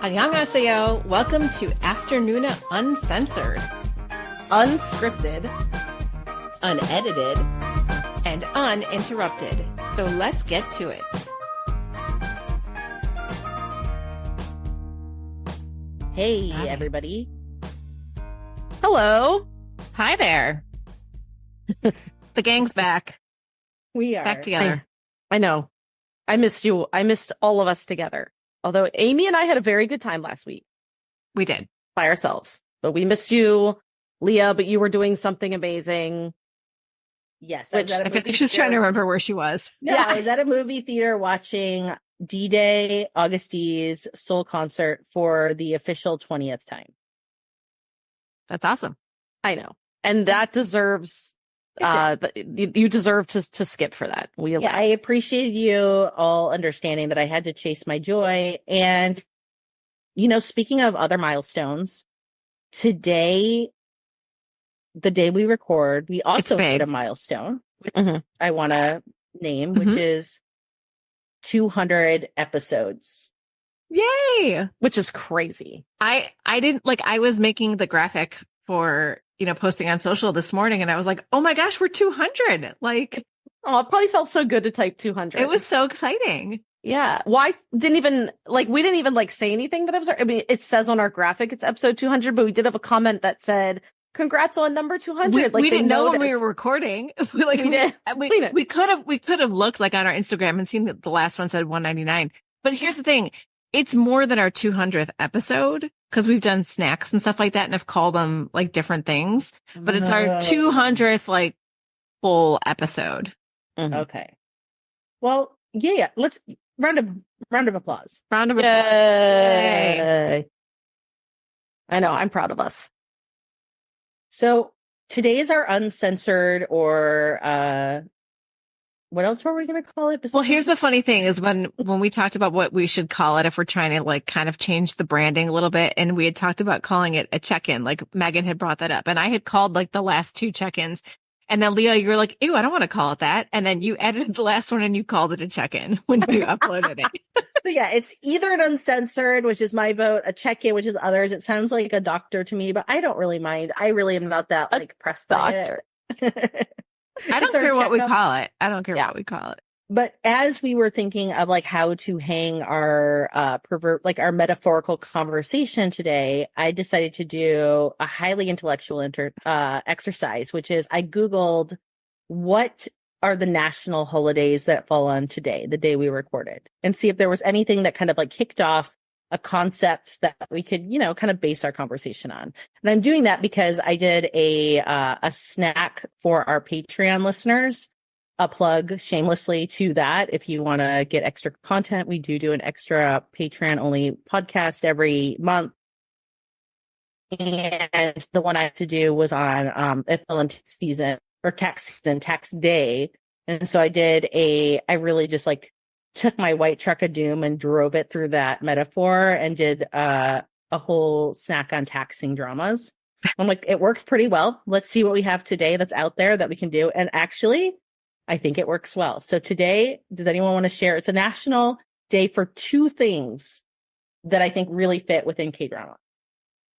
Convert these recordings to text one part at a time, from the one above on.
Annyeonghaseyo. Welcome to Afternoona Uncensored, Unscripted, unedited, and uninterrupted. So let's get to it. Hey, Hi. everybody. hello. Hi there. The gang's back. We are Back together. I know. I missed you. I missed all of us together. Although Amy and I had a very good time last week We did. by ourselves. But we missed you, Leah, but you were doing something amazing. Yes. Which I think she's trying to remember where she was. No, I was at a movie theater watching D-Day, August D's Soul concert for the official 20th time. That's awesome. I know. And that deserves, you deserve to skip for that. We Yeah, I appreciated you all understanding that I had to chase my joy. And, speaking of other milestones, today, the day we record, we also hit a milestone, which I want to name, which is 200 episodes. Yay. which is crazy. I didn't I was making the graphic for, posting on social this morning and I was like, oh my gosh, we're 200. Oh, it probably felt so good to type 200. It was so exciting. Yeah. Well, we didn't even say anything that it was, it says on our graphic, it's episode 200, but we did have a comment that said, congrats on number 200. We didn't know when we were recording. We could have looked on our Instagram and seen that the last one said 199. But here's the thing. It's more than our 200th episode because we've done snacks and stuff like that and have called them different things, but it's our 200th full episode. Okay. Well, yeah. Let's round of applause. Round of applause. Yay. I know. I'm proud of us. So today is our uncensored, or what else were we going to call it? Well, here's the funny thing is when we talked about what we should call it, if we're trying to kind of change the branding a little bit, and we had talked about calling it a check-in, Megan had brought that up, and I had called the last two check-ins, and then Leah, you were like, ew, I don't want to call it that. And then you edited the last one and you called it a check-in when you uploaded it. So yeah, it's either an uncensored, which is my vote, a check-in, which is others. It sounds like a doctor to me, but I don't really mind. I really am not that pressed by it. I don't care what we call it. I don't care what we call it. But as we were thinking of how to hang our our metaphorical conversation today, I decided to do a highly intellectual exercise, which is I Googled what are the national holidays that fall on today, the day we recorded, and see if there was anything that kind of kicked off a concept that we could, kind of base our conversation on. And I'm doing that because I did a snack for our Patreon listeners, a plug shamelessly to that. If you want to get extra content, we do an extra Patreon only podcast every month. And the one I had to do was on tax season, tax day. And so I really just took my white truck of doom and drove it through that metaphor and did a whole snack on taxing dramas. I'm like, it worked pretty well. Let's see what we have today that's out there that we can do. And actually, I think it works well. So today, does anyone want to share? It's a national day for two things that I think really fit within K-drama.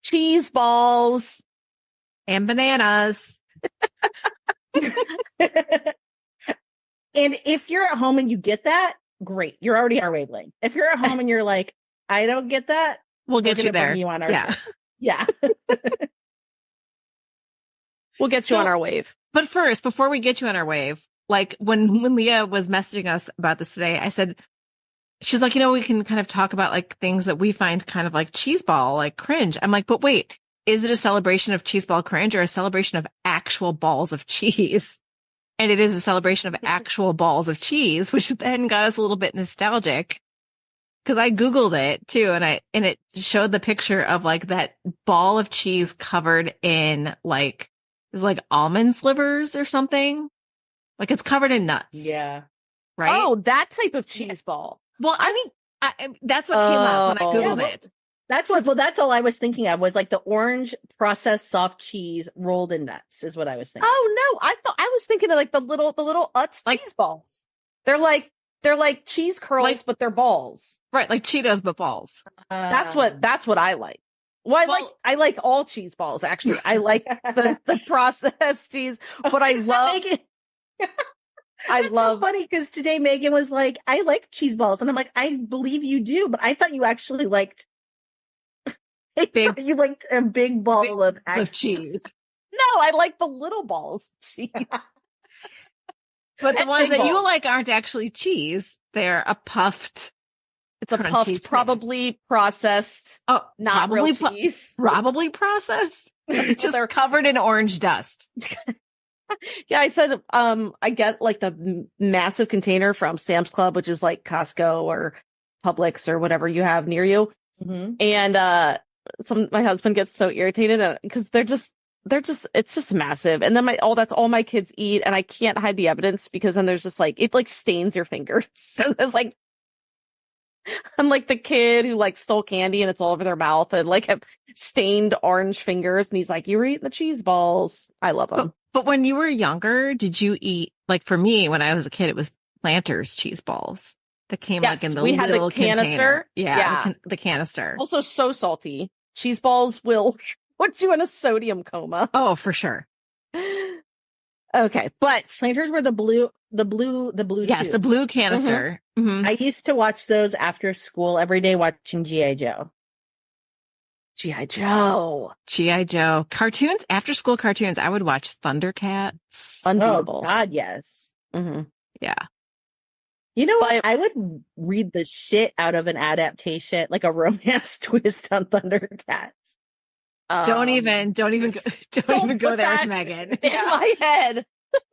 Cheese balls and bananas. And if you're at home and you get that, great. You're already our wavelength. If you're at home and you're like, I don't get that, we'll get you there. You on our yeah. We'll get you on our wave. But first, before we get you on our wave, when Leah was messaging us about this today, I said, she's like, we can kind of talk about things that we find kind of cheese ball, cringe. I'm like, but wait, is it a celebration of cheese ball cringe or a celebration of actual balls of cheese? And it is a celebration of actual balls of cheese, which then got us a little bit nostalgic. Cause I Googled it too. And it showed the picture of that ball of cheese covered in almond slivers or something. It's covered in nuts. Yeah. Right. Oh, that type of cheese ball. Well, I mean, that's what came up when I Googled it. That's all I was thinking of was the orange processed soft cheese rolled in nuts is what I was thinking. Oh no, I was thinking of the little Utz cheese balls. They're They're like cheese curls, Like- but they're balls. Right, like Cheetos but balls. That's what I like. Well, I like all cheese balls, actually. I like the processed cheese, but I love It's so funny because today Megan was like, I like cheese balls. And I'm like, I believe you do, but I thought you actually liked you like a big ball of cheese. No, I like the little balls of cheese. But the ones big that you balls. like aren't actually cheese. They're a puffed. It's a crunchy puffed, snack. probably processed, Oh, not probably real cheese. probably processed. Just they're covered in orange dust. Yeah, I said I get like the massive container from Sam's Club, which is like Costco or Publix or whatever you have near you. Mm-hmm. And my husband gets so irritated because it's just massive. And then that's all my kids eat, and I can't hide the evidence because then there's just like it like stains your fingers. So it's like I'm like the kid who like stole candy and it's all over their mouth and like have stained orange fingers, and he's like, "You were eating the cheese balls." I love them. But when you were younger, did you eat, like for me, when I was a kid, it was Planters cheese balls that came Yes, like in the we had the little canister. container. Yeah. Yeah. The canister. Also so salty. Cheese balls will put you in a sodium coma. Oh, for sure. Okay, but Planters were the blue Yes, the tubes. blue canister. Mhm. I used to watch those after school every day watching G.I. Joe. G.I. Joe. G.I. Joe. Cartoons, after school cartoons, I would watch Thundercats. Unbeatable. Oh, God, yes. Mm-hmm. Yeah. You know what? I would read the shit out of an adaptation, like a romance twist on Thundercats. Don't even go there put that with Megan. in my head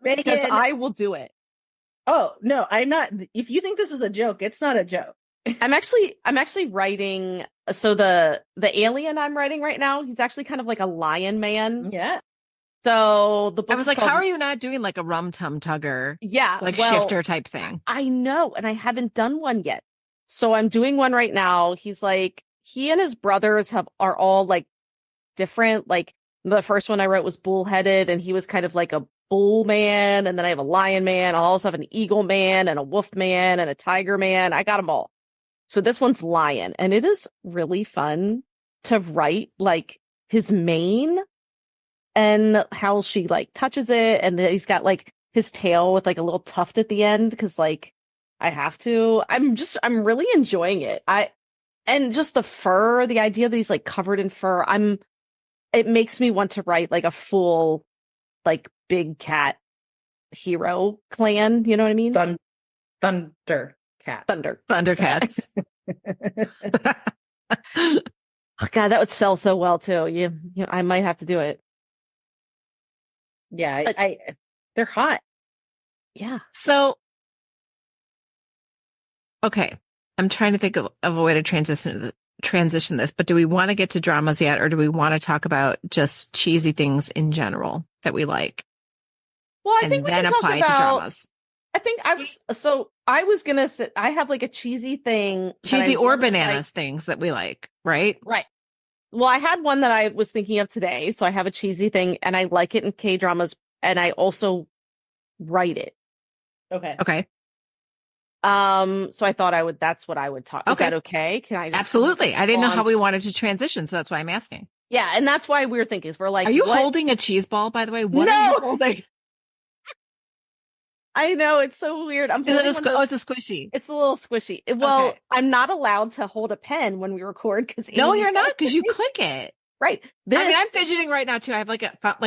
because Megan, I will do it. oh, no, I'm not. If you think this is a joke, it's not a joke. I'm actually writing. So the alien I'm writing right now, he's actually kind of like a lion man. Yeah. So the book I was like, how are you not doing like a Rum Tum Tugger, like shifter type thing? I know, and I haven't done one yet. So I'm doing one right now. He's like, he and his brothers are all like different. Like the first one I wrote was bullheaded, and he was kind of like a bull man. And then I have a lion man. I'll also have an eagle man and a wolf man and a tiger man. I got them all. So this one's lion, and it is really fun to write like his mane and how she like touches it. And then he's got like his tail with like a little tuft at the end. Cause like I have to, I'm really enjoying it. And just the fur, the idea that he's like covered in fur, it makes me want to write like a full, like big cat hero clan. You know what I mean? Thundercats. Thundercats. Oh, God, that would sell so well too. I might have to do it. Yeah, they're hot. Yeah. So, okay. I'm trying to think of a way to transition this, but do we want to get to dramas yet, or do we want to talk about just cheesy things in general that we like? Well, I and think we then can talk apply about, to dramas. I think I was gonna say I have like a cheesy thing, Cheesy or really bananas like. things that we like, right? Right. Well, I had one that I was thinking of today, so I have a cheesy thing, and I like it in K-dramas, and I also write it. Okay. Okay. So I thought that's what I would talk. Is Okay. that okay? Can I just Absolutely. I didn't know how on- we wanted to transition, so that's why I'm asking. Yeah, and that's why we're thinking is we're like, Are you what? holding a cheese ball, by the way? What No! are you holding? I know, it's so weird. I'm Is it holding it's a squishy. It's a little swishy. Well, Okay. I'm not allowed to hold a pen when we record because No, you're not, because you click it. Right. I mean, I'm fidgeting right now too. I have like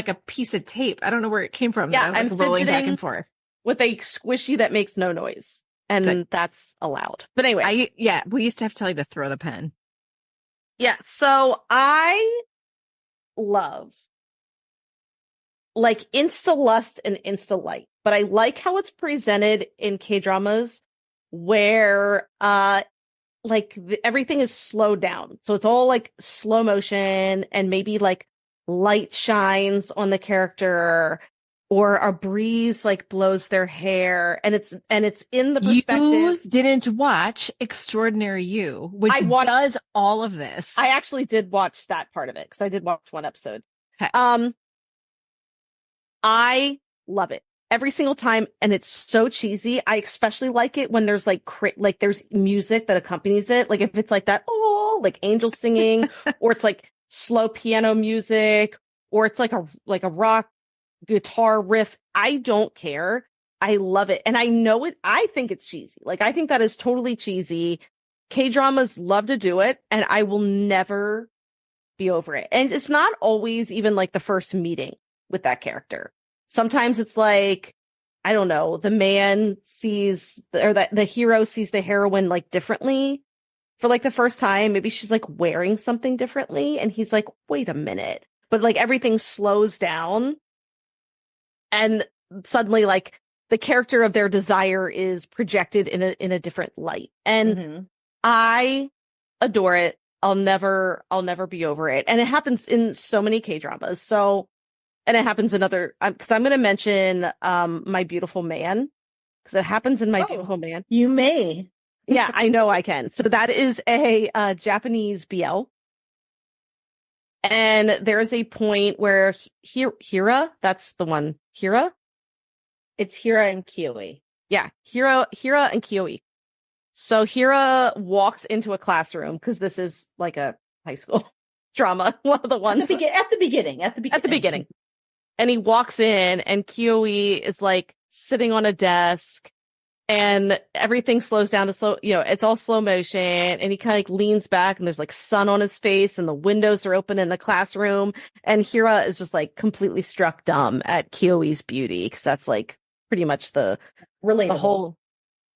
a piece of tape. I don't know where it came from. Yeah, that I'm I'm rolling back fidgeting and forth. with a squishy that makes no noise, and Good. that's allowed. But anyway, We used to have to tell you to throw the pen. yeah. So I love like Insta Lust and Insta Light, but I like how it's presented in K-dramas where everything is slowed down. So it's all like slow motion, and maybe like light shines on the character, or a breeze like blows their hair, and it's in the perspective. You didn't watch Extraordinary You, which does all of this. I actually did watch that part of it because I did watch one episode. Okay. I love it. every single time, and it's so cheesy. I especially like it when there's like like there's music that accompanies it. Like if it's like that, oh, like angels singing, or it's like slow piano music, or it's like a rock guitar riff. I don't care. I love it. And I know it. I think it's cheesy. Like I think that is totally cheesy. K-dramas love to do it, and I will never be over it. And it's not always even like the first meeting with that character. Sometimes it's like, I don't know, the man sees, or that the hero sees the heroine like differently for like the first time. Maybe she's like wearing something differently, and he's like, wait a minute. But like everything slows down, and suddenly like the character of their desire is projected in a different light. And I adore it. I'll never be over it. And it happens in so many K-dramas. So, and it happens in other, because I'm going to mention My Beautiful Man, because it happens in My Beautiful Man. You may. Yeah, I know I can. So that is a Japanese BL. And there's a point where Hira, that's the one. Hira? It's Hira and Kioi. Yeah, Hira and Kioi. So Hira walks into a classroom, because this is like a high school drama, one of the ones. At the beginning. And he walks in, and Kioi is like sitting on a desk, and everything slows down to slow, it's all slow motion. And he kind of like leans back, and there's like sun on his face, and the windows are open in the classroom. And Hira is just like completely struck dumb at Kyoi's beauty, because that's like pretty much the whole,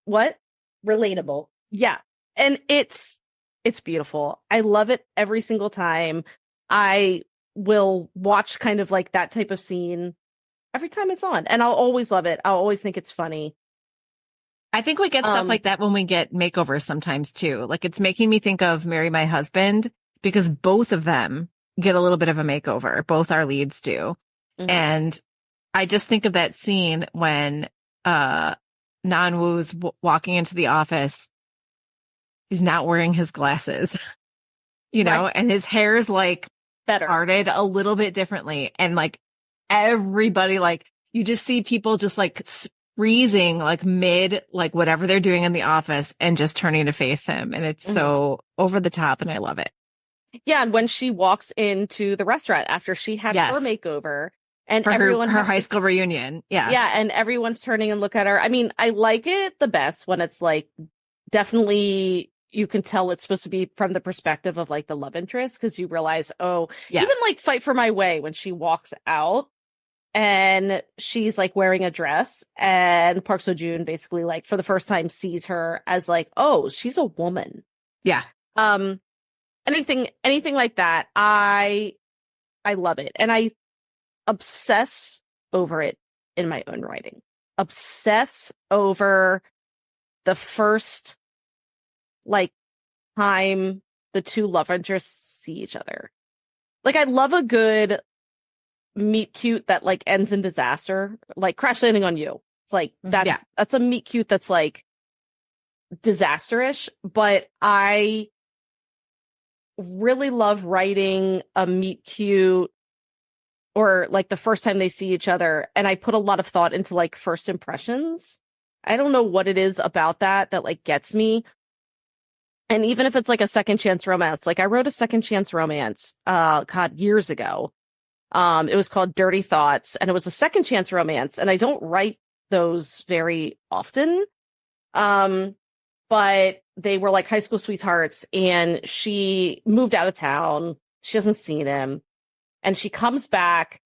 what? Relatable. Yeah. And it's beautiful. I love it every single time. I will watch kind of like that type of scene every time it's on, and I'll always love it. I'll always think it's funny. I think we get stuff like that when we get makeovers sometimes too. Like it's making me think of Marry My Husband, because both of them get a little bit of a makeover. Both our leads do. And I just think of that scene when Nan-woo's walking into the office. He's not wearing his glasses, right. And his hair's like better parted a little bit differently. And like everybody, like you just see people just like freezing, like mid, like whatever they're doing in the office, and just turning to face him. And it's so over the top, and I love it. Yeah. And when she walks into the restaurant after she had her makeover, and for everyone her high school reunion. Yeah. Yeah. And everyone's turning and look at her. I mean, I like it the best when it's like, definitely you can tell it's supposed to be from the perspective of like the love interest, because you realize, even like Fight for My Way, when she walks out and she's like wearing a dress, and Park Seo-joon basically like for the first time sees her as like, oh, she's a woman. Yeah. Anything like that. I love it. And I obsess over it in my own writing. Obsess over the first like time the two love interests see each other. Like I love a good meet cute that like ends in disaster, like Crash Landing on You. It's like that's a meet cute that's like disasterish, but I really love writing a meet cute, or like the first time they see each other, and I put a lot of thought into like first impressions. I don't know what it is about that like gets me. And even if it's like a second chance romance, like I wrote a second chance romance, years ago. It was called Dirty Thoughts, and it was a second chance romance, and I don't write those very often. But they were like high school sweethearts, and she moved out of town. She hasn't seen him, and she comes back,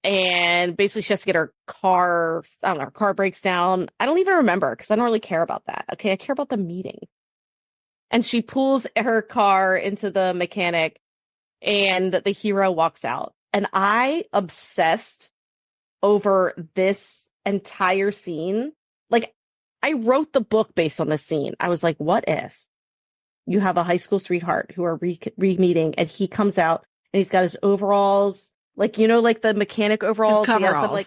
and basically she has to get her car, I don't know, her car breaks down. I don't even remember, because I don't really care about that. Okay, I care about the meeting. And she pulls her car into the mechanic, and the hero walks out. And I obsessed over this entire scene. Like, I wrote the book based on this scene. I was like, what if you have a high school sweetheart who are re-meeting, and he comes out and he's got his overalls, like, like the mechanic overalls. His coveralls. Them, like,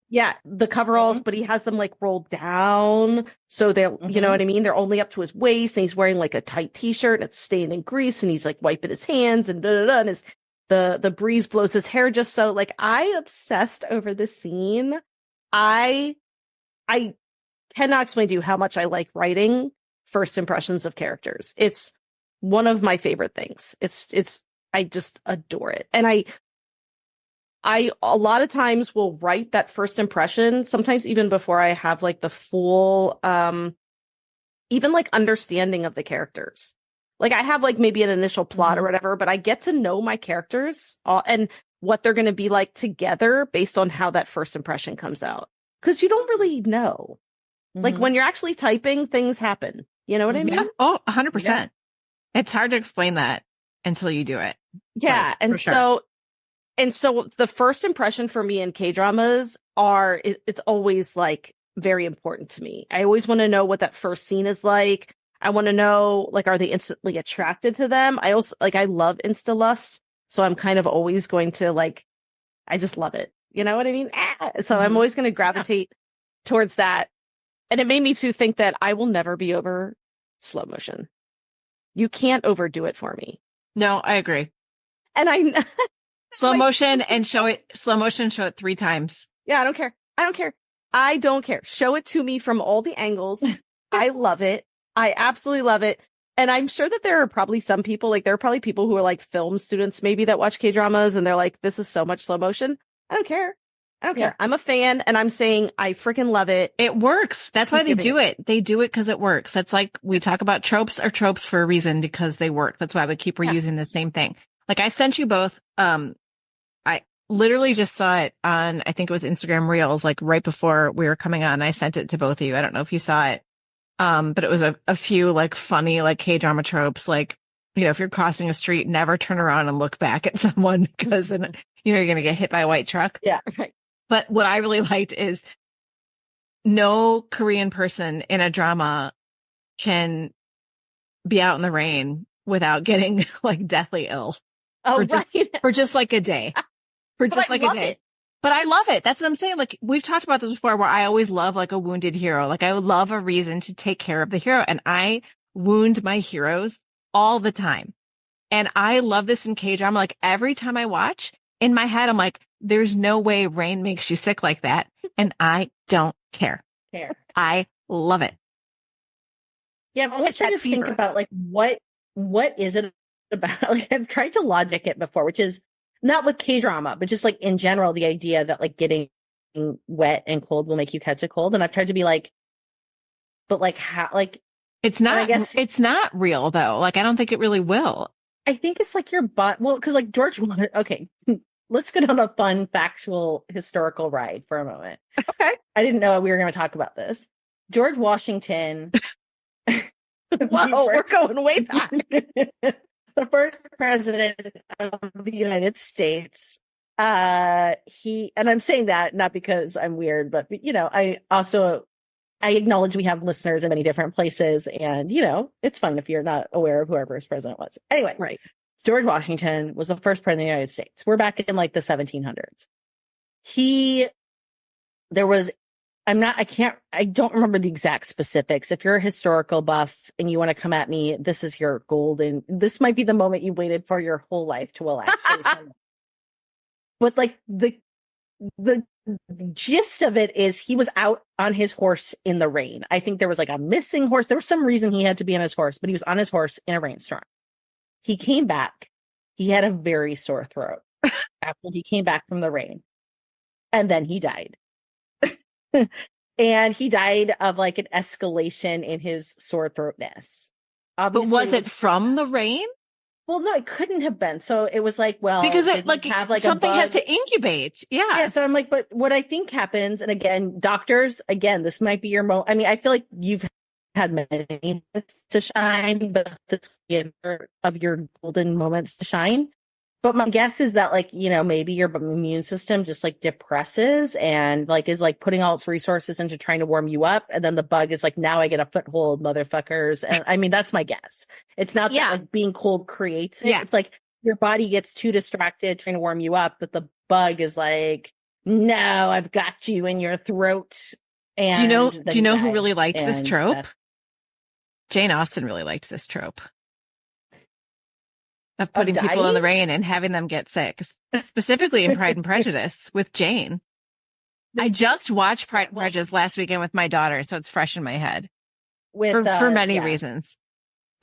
yeah, the coveralls, but he has them like rolled down. So they're, you know what I mean? They're only up to his waist, and he's wearing like a tight t-shirt, and it's stained in grease, and he's like wiping his hands and and the breeze blows his hair just so. Like, I obsessed over this scene I cannot explain to you how much I like writing first impressions of characters. It's one of my favorite things. I just adore it. And I a lot of times will write that first impression, sometimes even before I have like the full, even like understanding of the characters. Like I have like maybe an initial plot or whatever, but I get to know my characters and what they're going to be like together based on how that first impression comes out. Because you don't really know. Like when you're actually typing, things happen. You know what I mean? Yeah. Oh, 100%. Yeah. It's hard to explain that until you do it. Yeah. Like, and so the first impression for me in K-dramas it's always like very important to me. I always want to know what that first scene is like. I want to know, like, are they instantly attracted to them? I also, like, I love insta-lust. So I'm kind of always going to, like, I just love it. You know what I mean? So I'm always going to gravitate towards that. And it made me to think that I will never be over slow motion. You can't overdo it for me. No, I agree. And I Slow motion and show it 3 times. Yeah, I don't care. I don't care. Show it to me from all the angles. I love it. I absolutely love it. And I'm sure that there are probably some people, like there are probably people who are like film students maybe that watch K-dramas and they're like, this is so much slow motion. I don't care. I'm a fan and I'm saying I freaking love it. It works. That's why they do it. They do it because it works. That's like we talk about tropes are tropes for a reason because they work. That's why we keep reusing the same thing. Like I sent you both. I literally just saw it on, I think it was Instagram Reels, like right before we were coming on. I sent it to both of you. I don't know if you saw it. But it was a few like funny, like K-drama tropes. Like, you know, if you're crossing a street, never turn around and look back at someone because then, you know, you're going to get hit by a white truck. Yeah. Right. But what I really liked is no Korean person in a drama can be out in the rain without getting like deathly ill. Oh, for just like a day. For just like a day. It. But I love it. That's what I'm saying. Like we've talked about this before where I always love like a wounded hero. Like I would love a reason to take care of the hero. And I wound my heroes all the time. And I love this in K-drama. Like every time I watch in my head, I'm like, there's no way rain makes you sick like that. And I don't care. I love it. Yeah. I'm trying to think about like, what is it about? Like I've tried to logic it before, which is not with K-drama, but just like in general, the idea that like getting wet and cold will make you catch a cold. And I've tried to be like, but like how, like, it's not, it's not real though. Like, I don't think it really will. I think it's like your butt. Well, cause like George wanted, okay, let's get on a fun, factual, historical ride for a moment. Okay. I didn't know we were going to talk about this. George Washington. Whoa, we're going way back. The first president of the United States. And I'm saying that not because I'm weird, but you know, I acknowledge we have listeners in many different places and you know, it's fun if you're not aware of whoever his president was. Anyway, right. George Washington was the first president of the United States. We're back in like the 1700s. I don't remember the exact specifics. If you're a historical buff and you want to come at me, this is your golden, this might be the moment you waited for your whole life to will actually. But like the gist of it is he was out on his horse in the rain. I think there was like a missing horse. There was some reason he had to be on his horse, but he was on his horse in a rainstorm. He came back. He had a very sore throat after he came back from the rain. And then he died. And he died of like an escalation in his sore throatness. But was it from the rain? Well, no, it couldn't have been. So it was like, well, because it like have like something has to incubate. Yeah. So I'm like, but what I think happens, and again, doctors, again, this might be your I mean, I feel like you've had many moments to shine, but this is of your golden moments to shine. But my guess is that like, you know, maybe your immune system just like depresses and like is like putting all its resources into trying to warm you up. And then the bug is like, now I get a foothold, motherfuckers. And I mean, that's my guess. It's not that like being cold creates it. Yeah. It's like your body gets too distracted trying to warm you up that the bug is like, no, I've got you in your throat. And do you know who really liked this trope? Jane Austen really liked this trope. Of putting people in the rain and having them get sick, specifically in Pride and Prejudice with Jane. I just watched Pride and Prejudice last weekend with my daughter, so it's fresh in my head with for many reasons.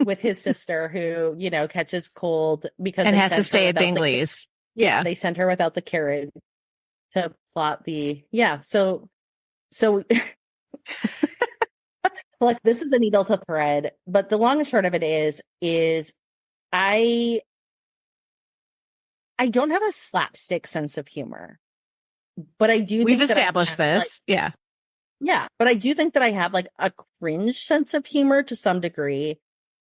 With his sister who, you know, catches cold because And they has to sent her stay at without Bingley's. Yeah, they sent her without the carriage to plot the so like this is a needle to thread, but the long and short of it is I don't have a slapstick sense of humor, but I do We've think that established this. yeah, but I do think that I have like a cringe sense of humor to some degree,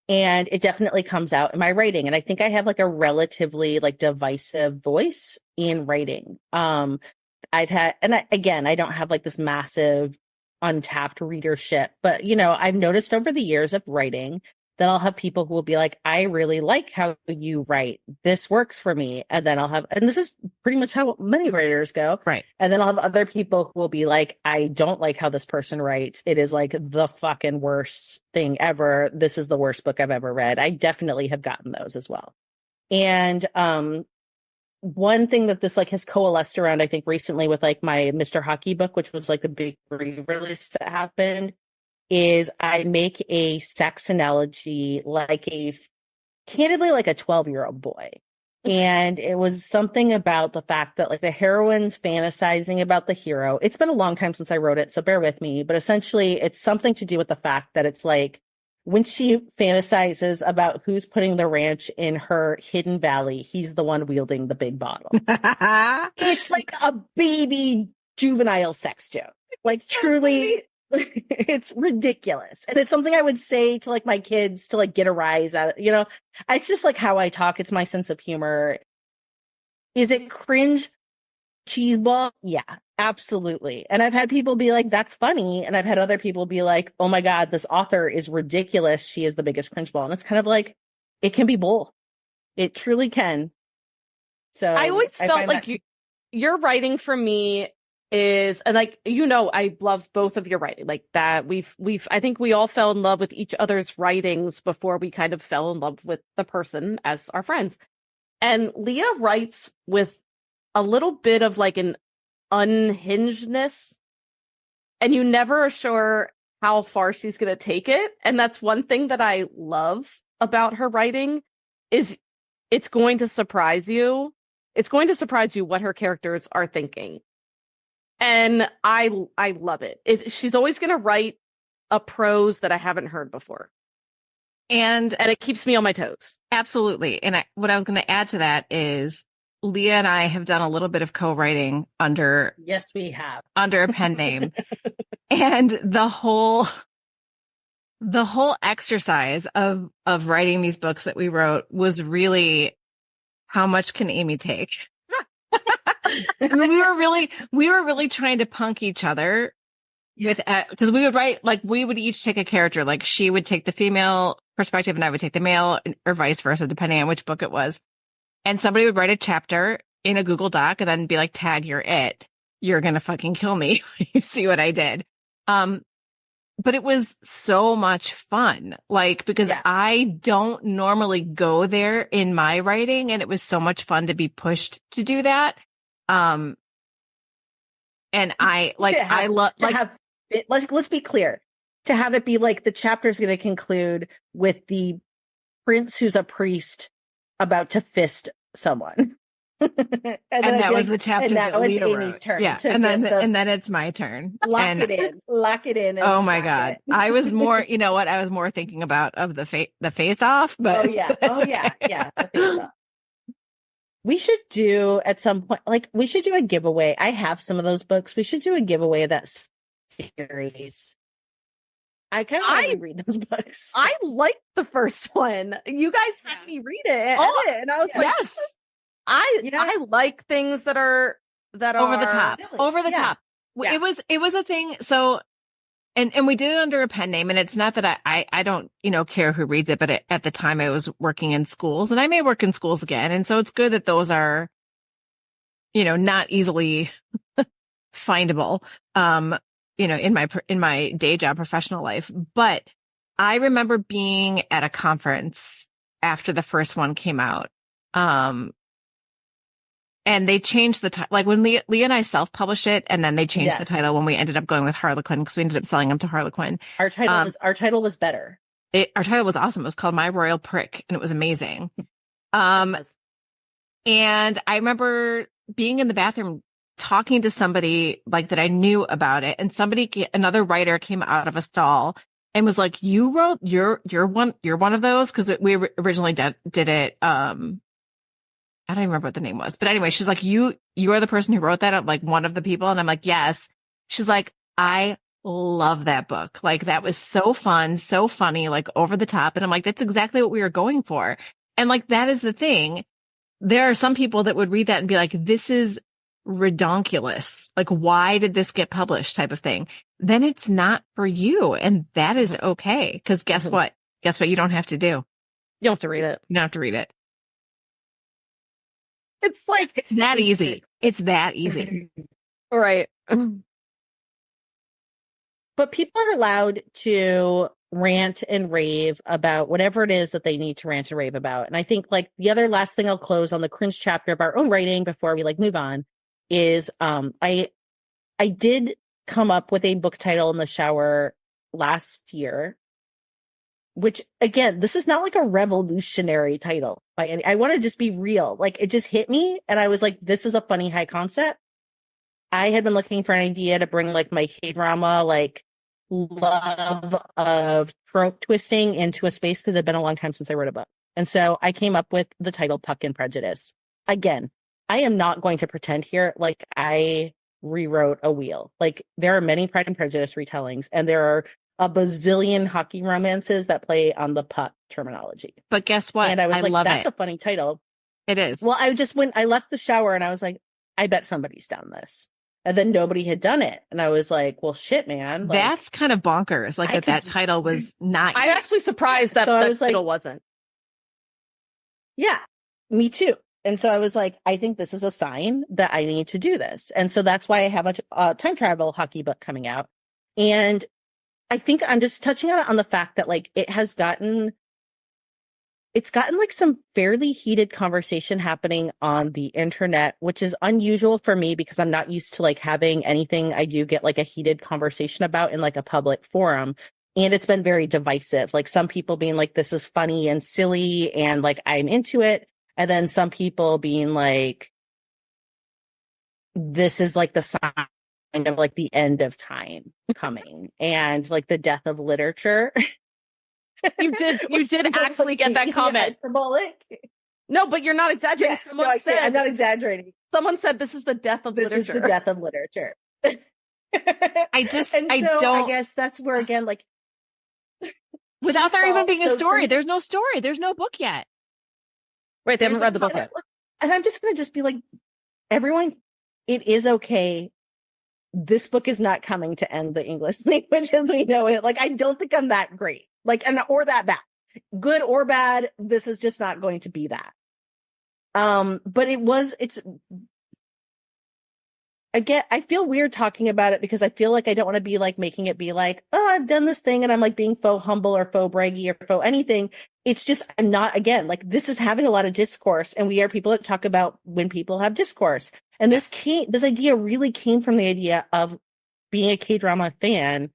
and it definitely comes out in my writing. And I think I have like a relatively like divisive voice in writing. I've had, and again, I don't have like this massive untapped readership, but you know, I've noticed over the years of writing that I'll have people who will be like, I really like how you write. This works for me. And then I'll have, and this is pretty much how many writers go. Right. And then I'll have other people who will be like, I don't like how this person writes. It is like the fucking worst thing ever. This is the worst book I've ever read. I definitely have gotten those as well. And, one thing that this like has coalesced around, I think recently with like my Mr. Hockey book, which was like a big re-release that happened, is I make a sex analogy like candidly like a 12-year-old boy. And it was something about the fact that like the heroine's fantasizing about the hero. It's been a long time since I wrote it, so bear with me. But essentially it's something to do with the fact that it's like when she fantasizes about who's putting the ranch in her hidden valley, he's the one wielding the big bottle. It's like a baby juvenile sex joke. Like truly, it's ridiculous. And it's something I would say to like my kids to like get a rise out of, you know, it's just like how I talk. It's my sense of humor. Is it cringe cheeseball? Yeah, absolutely. And I've had people be like, that's funny. And I've had other people be like, oh my God, this author is ridiculous. She is the biggest cringe ball. And it's kind of like, it can be both. It truly can. So I always felt like your writing for me is, and like, you know, I love both of your writing like that. I think we all fell in love with each other's writings before we kind of fell in love with the person as our friends. And Leah writes with a little bit of like an unhingedness, and you never are sure how far she's going to take it. And that's one thing that I love about her writing is it's going to surprise you. It's going to surprise you what her characters are thinking. And I love it. She's always going to write a prose that I haven't heard before. And it keeps me on my toes. Absolutely. And what I was going to add to that is Leah and I have done a little bit of co-writing under a pen name. And the whole exercise of writing these books that we wrote was really, how much can Amy take? I mean, we were really trying to punk each other with, because we would write, like, we would each take a character, like she would take the female perspective and I would take the male, or vice versa, depending on which book it was. And somebody would write a chapter in a Google Doc and then be like, tag, you're it. You're going to fucking kill me. You see what I did. But it was so much fun, like, because I don't normally go there in my writing, and it was so much fun to be pushed to do that. And I like, I love, like, let's be clear, to have it be like the chapter is going to conclude with the prince who's a priest about to fist someone. and that was the chapter that Leah wrote. Amy's turn. Yeah. And then it's my turn. Lock it in. Oh my God. I was more, you know what? I was more thinking about of the face off, but yeah. The face off. We should do at some point, like we should do a giveaway. I have some of those books. We should do a giveaway of that series. I kind of want to read those books. I liked the first one. You guys had me read it, and I was like, yes. I like things that are over the top. silly. Over the top. Yeah. It was a thing. So, and we did it under a pen name, and it's not that I don't, you know, care who reads it, but at the time I was working in schools, and I may work in schools again. And so it's good that those are, you know, not easily findable, you know, in my day job, professional life. But I remember being at a conference after the first one came out. And they changed the title, like when Leah and I self-published it, and then they changed the Yes. title when we ended up going with Harlequin, because we ended up selling them to Harlequin. Our title was better. Our title was awesome. It was called My Royal Prick, and it was amazing. And I remember being in the bathroom talking to somebody like that I knew about it, and another writer came out of a stall and was like, "You wrote, you're one of those," because we originally did it. I don't even remember what the name was, but anyway, she's like, you are the person who wrote that. I'm like one of the people. And I'm like, yes. She's like, I love that book. Like that was so fun, so funny, like over the top. And I'm like, that's exactly what we were going for. And like, that is the thing. There are some people that would read that and be like, this is redonkulous. Like, why did this get published type of thing? Then it's not for you. And that is okay. Cause guess what? You don't have to do. You don't have to read it. You don't have to read it. It's like It's that easy. It's that easy. All right. But people are allowed to rant and rave about whatever it is that they need to rant and rave about. And I think like the other last thing I'll close on the cringe chapter of our own writing before we like move on is I did come up with a book title in the shower last year, which again, this is not like a revolutionary title by any. I want to just be real. Like it just hit me and I was like, this is a funny high concept. I had been looking for an idea to bring like my K-drama, like love of trope twisting into a space because it'd been a long time since I wrote a book. And so I came up with the title Puck and Prejudice. Again, I am not going to pretend here like I rewrote a wheel. Like there are many Pride and Prejudice retellings and there are a bazillion hockey romances that play on the puck terminology. But guess what? And I was like, love that's it. a funny title. It is. Well, when I left the shower and I was like, I bet somebody's done this. And then nobody had done it. And I was like, well, shit, man. Like, that's kind of bonkers. Like that title was not. I'm actually surprised that the title wasn't. Yeah, me too. And so I was like, I think this is a sign that I need to do this. And so that's why I have a time travel hockey book coming out. And I think I'm just touching on the fact that like it's gotten like some fairly heated conversation happening on the internet, which is unusual for me because I'm not used to like having anything I do get like a heated conversation about in like a public forum. And it's been very divisive. Like some people being like, this is funny and silly and like I'm into it. And then some people being like, this is like the sign of like the end of time coming and like the death of literature. You did actually get that comment. No, but you're not exaggerating. Yes, I'm not exaggerating. Someone said this is the death of literature. This is the death of literature. I guess that's where again, like without there even being a story, there's no story. There's no book yet. Right. They haven't read the book yet. And I'm just going to just be like, everyone, it is okay. This book is not coming to end the English language as we know it. Like, I don't think I'm that great. Like, or that bad. Good or bad, this is just not going to be that. But again, I feel weird talking about it because I feel like I don't want to be like making it be like, oh, I've done this thing and I'm like being faux humble or faux braggy or faux anything. It's just, I'm not, again, like this is having a lot of discourse and we are people that talk about when people have discourse. And this idea really came from the idea of being a K-drama fan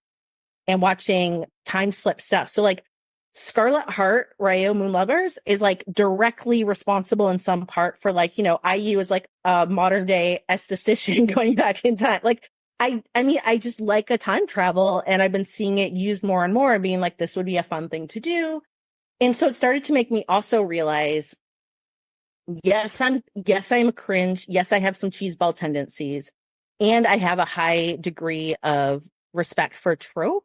and watching time slip stuff. So like Scarlet Heart, Ryo Moon Lovers is like directly responsible in some part for like, IU is like a modern day esthetician going back in time. Like, I mean, I just like a time travel and I've been seeing it used more and more being like, this would be a fun thing to do. And so it started to make me also realize, yes, I'm a cringe. Yes, I have some cheeseball tendencies and I have a high degree of respect for trope.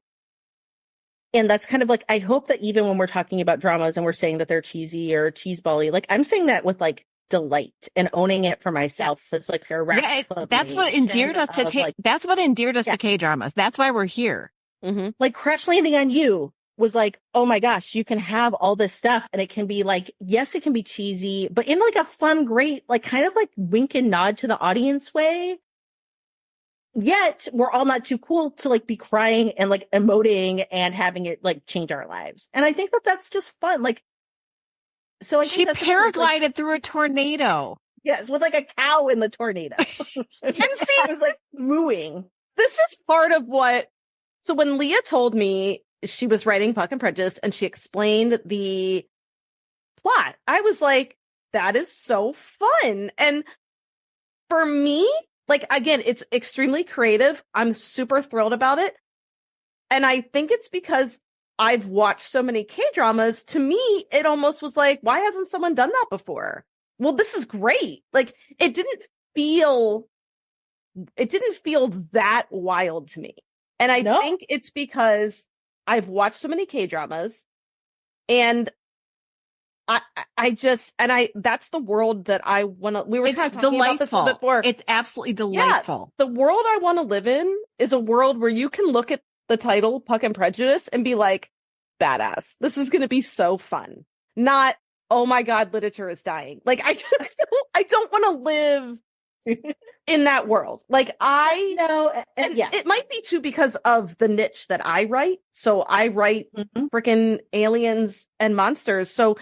And that's kind of like, I hope that even when we're talking about dramas and we're saying that they're cheesy or cheesebally, like I'm saying that with like delight and owning it for myself. It's like that's what endeared us to that's what endeared us to K-dramas. That's why we're here. Mm-hmm. Like Crash Landing on You was like, oh my gosh, you can have all this stuff and it can be like, yes, it can be cheesy, but in like a fun, great, like kind of like wink and nod to the audience way. Yet we're all not too cool to like be crying and like emoting and having it like change our lives. And I think that that's just fun. Like, so I think she paraglided through a tornado. Yes, with like a cow in the tornado. And see, it was like mooing. This is part of what. So when Leah told me she was writing Puck and Prejudice and she explained the plot, I was like, that is so fun. And for me, like, again, it's extremely creative. I'm super thrilled about it. And I think it's because I've watched so many K-dramas. To me, it almost was like, why hasn't someone done that before? Well, this is great. Like, it didn't feel that wild to me. And I think it's because I've watched so many K-dramas and that's the world that I want to, we were kind of talking about this a little bit before. It's absolutely delightful. Yeah, the world I want to live in is a world where you can look at the title Puck and Prejudice and be like, badass. This is going to be so fun. Not, oh my God, literature is dying. Like, I don't want to live in that world. Like I know, and it might be too because of the niche that I write. So I write freaking aliens and monsters. So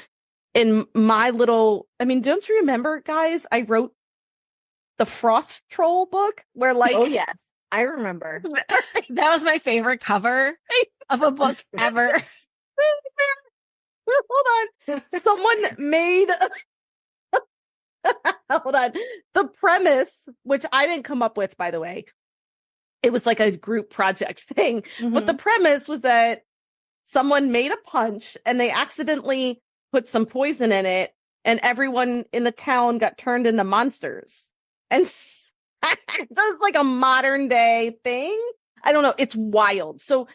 in my little, I mean, don't you remember, guys? I wrote the Frost Troll book where like, oh yes, I remember. That was my favorite cover of a book ever. Hold on. Someone made hold on. The premise, which I didn't come up with, by the way, it was like a group project thing. But the premise was that someone made a punch and they accidentally put some poison in it and everyone in the town got turned into monsters. And that's like a modern day thing. I don't know. It's wild. So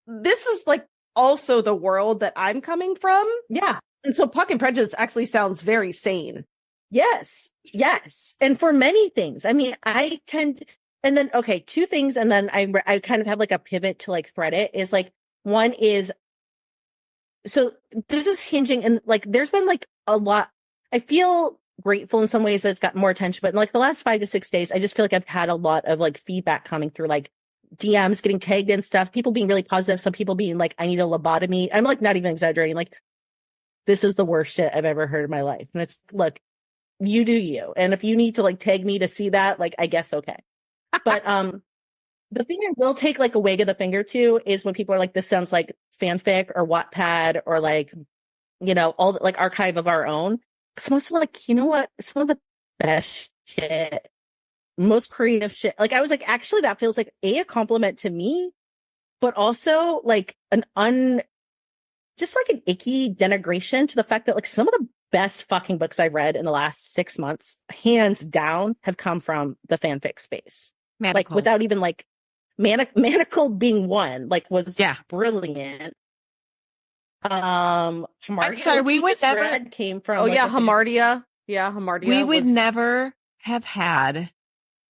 this is like also the world that I'm coming from. Yeah. And so Puck and Prejudice actually sounds very sane. Yes. Yes. And for many things, I mean, I tend, and then, okay, two things. And then I kind of have like a pivot to like thread it is like, one is, so this is hinging and like, there's been like a lot, I feel grateful in some ways that it's gotten more attention, but in like the last 5 to 6 days, I just feel like I've had a lot of like feedback coming through, like DMs getting tagged and stuff, people being really positive, some people being like, I need a lobotomy. I'm like, not even exaggerating. Like, this is the worst shit I've ever heard in my life. And it's, look, you do you. And if you need to like tag me to see that, like, I guess, okay. But, the thing I will take like a wag of the finger to is when people are like, this sounds like fanfic or Wattpad or like, you know, all the, like archive of our own. Because I'm also like, you know what? Some of the best shit, most creative shit. Like I was like, actually, that feels like a compliment to me, but also like just like an icky denigration to the fact that like some of the best fucking books I read in the last 6 months, hands down, have come from the fanfic space. Manacle. Like without even like Manacle being one, like was brilliant. I'm Hamartia, sorry, we would never came from. Oh like, yeah, Hamartia. Yeah, Hamartia. We would never have had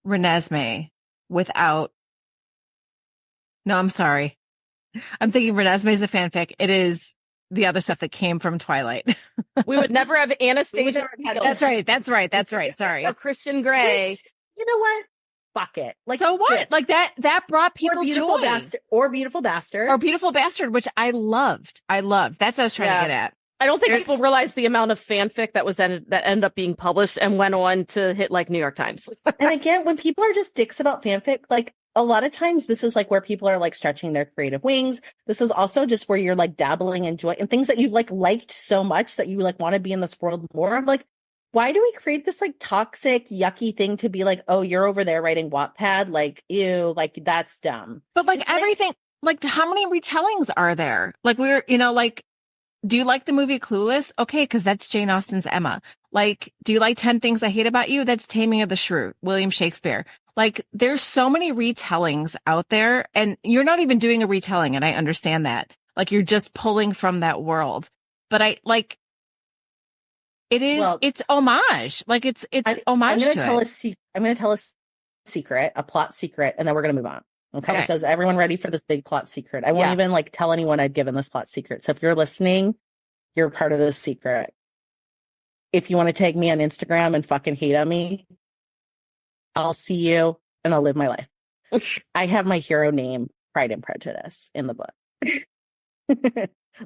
Renesmee without. No, I'm sorry. I'm thinking Renesmee is a fanfic. It is the other stuff that came from Twilight. We would never have Anastasia. That's right. Sorry. Or Christian Grey. Which, you know what? Fuck it. Like, so what? good. Like that brought people Beautiful joy. Bastard, or Beautiful Bastard, which I loved. That's what I was trying to get at. I don't think people realize the amount of fanfic that ended up being published and went on to hit like New York Times. And again, when people are just dicks about fanfic, like a lot of times this is like where people are like stretching their creative wings. This is also just where you're like dabbling in joy and things that you've like liked so much that you like want to be in this world more. I'm like, why do we create this like toxic, yucky thing to be like, oh, you're over there writing Wattpad? Like, ew, like that's dumb. But like everything, like how many retellings are there? Like like, do you like the movie Clueless? Okay, because that's Jane Austen's Emma. Like, do you like 10 Things I Hate About You? That's Taming of the Shrew, William Shakespeare. Like, there's so many retellings out there, and you're not even doing a retelling, and I understand that. Like, you're just pulling from that world. But it's homage. Like, it's homage to it. I'm going to tell a secret, a plot secret, and then we're going to move on. Okay. So is everyone ready for this big plot secret? I won't even like tell anyone I've given this plot secret. So if you're listening, you're part of this secret. If you want to tag me on Instagram and fucking hate on me, I'll see you and I'll live my life. I have my hero name, Pride and Prejudice, in the book.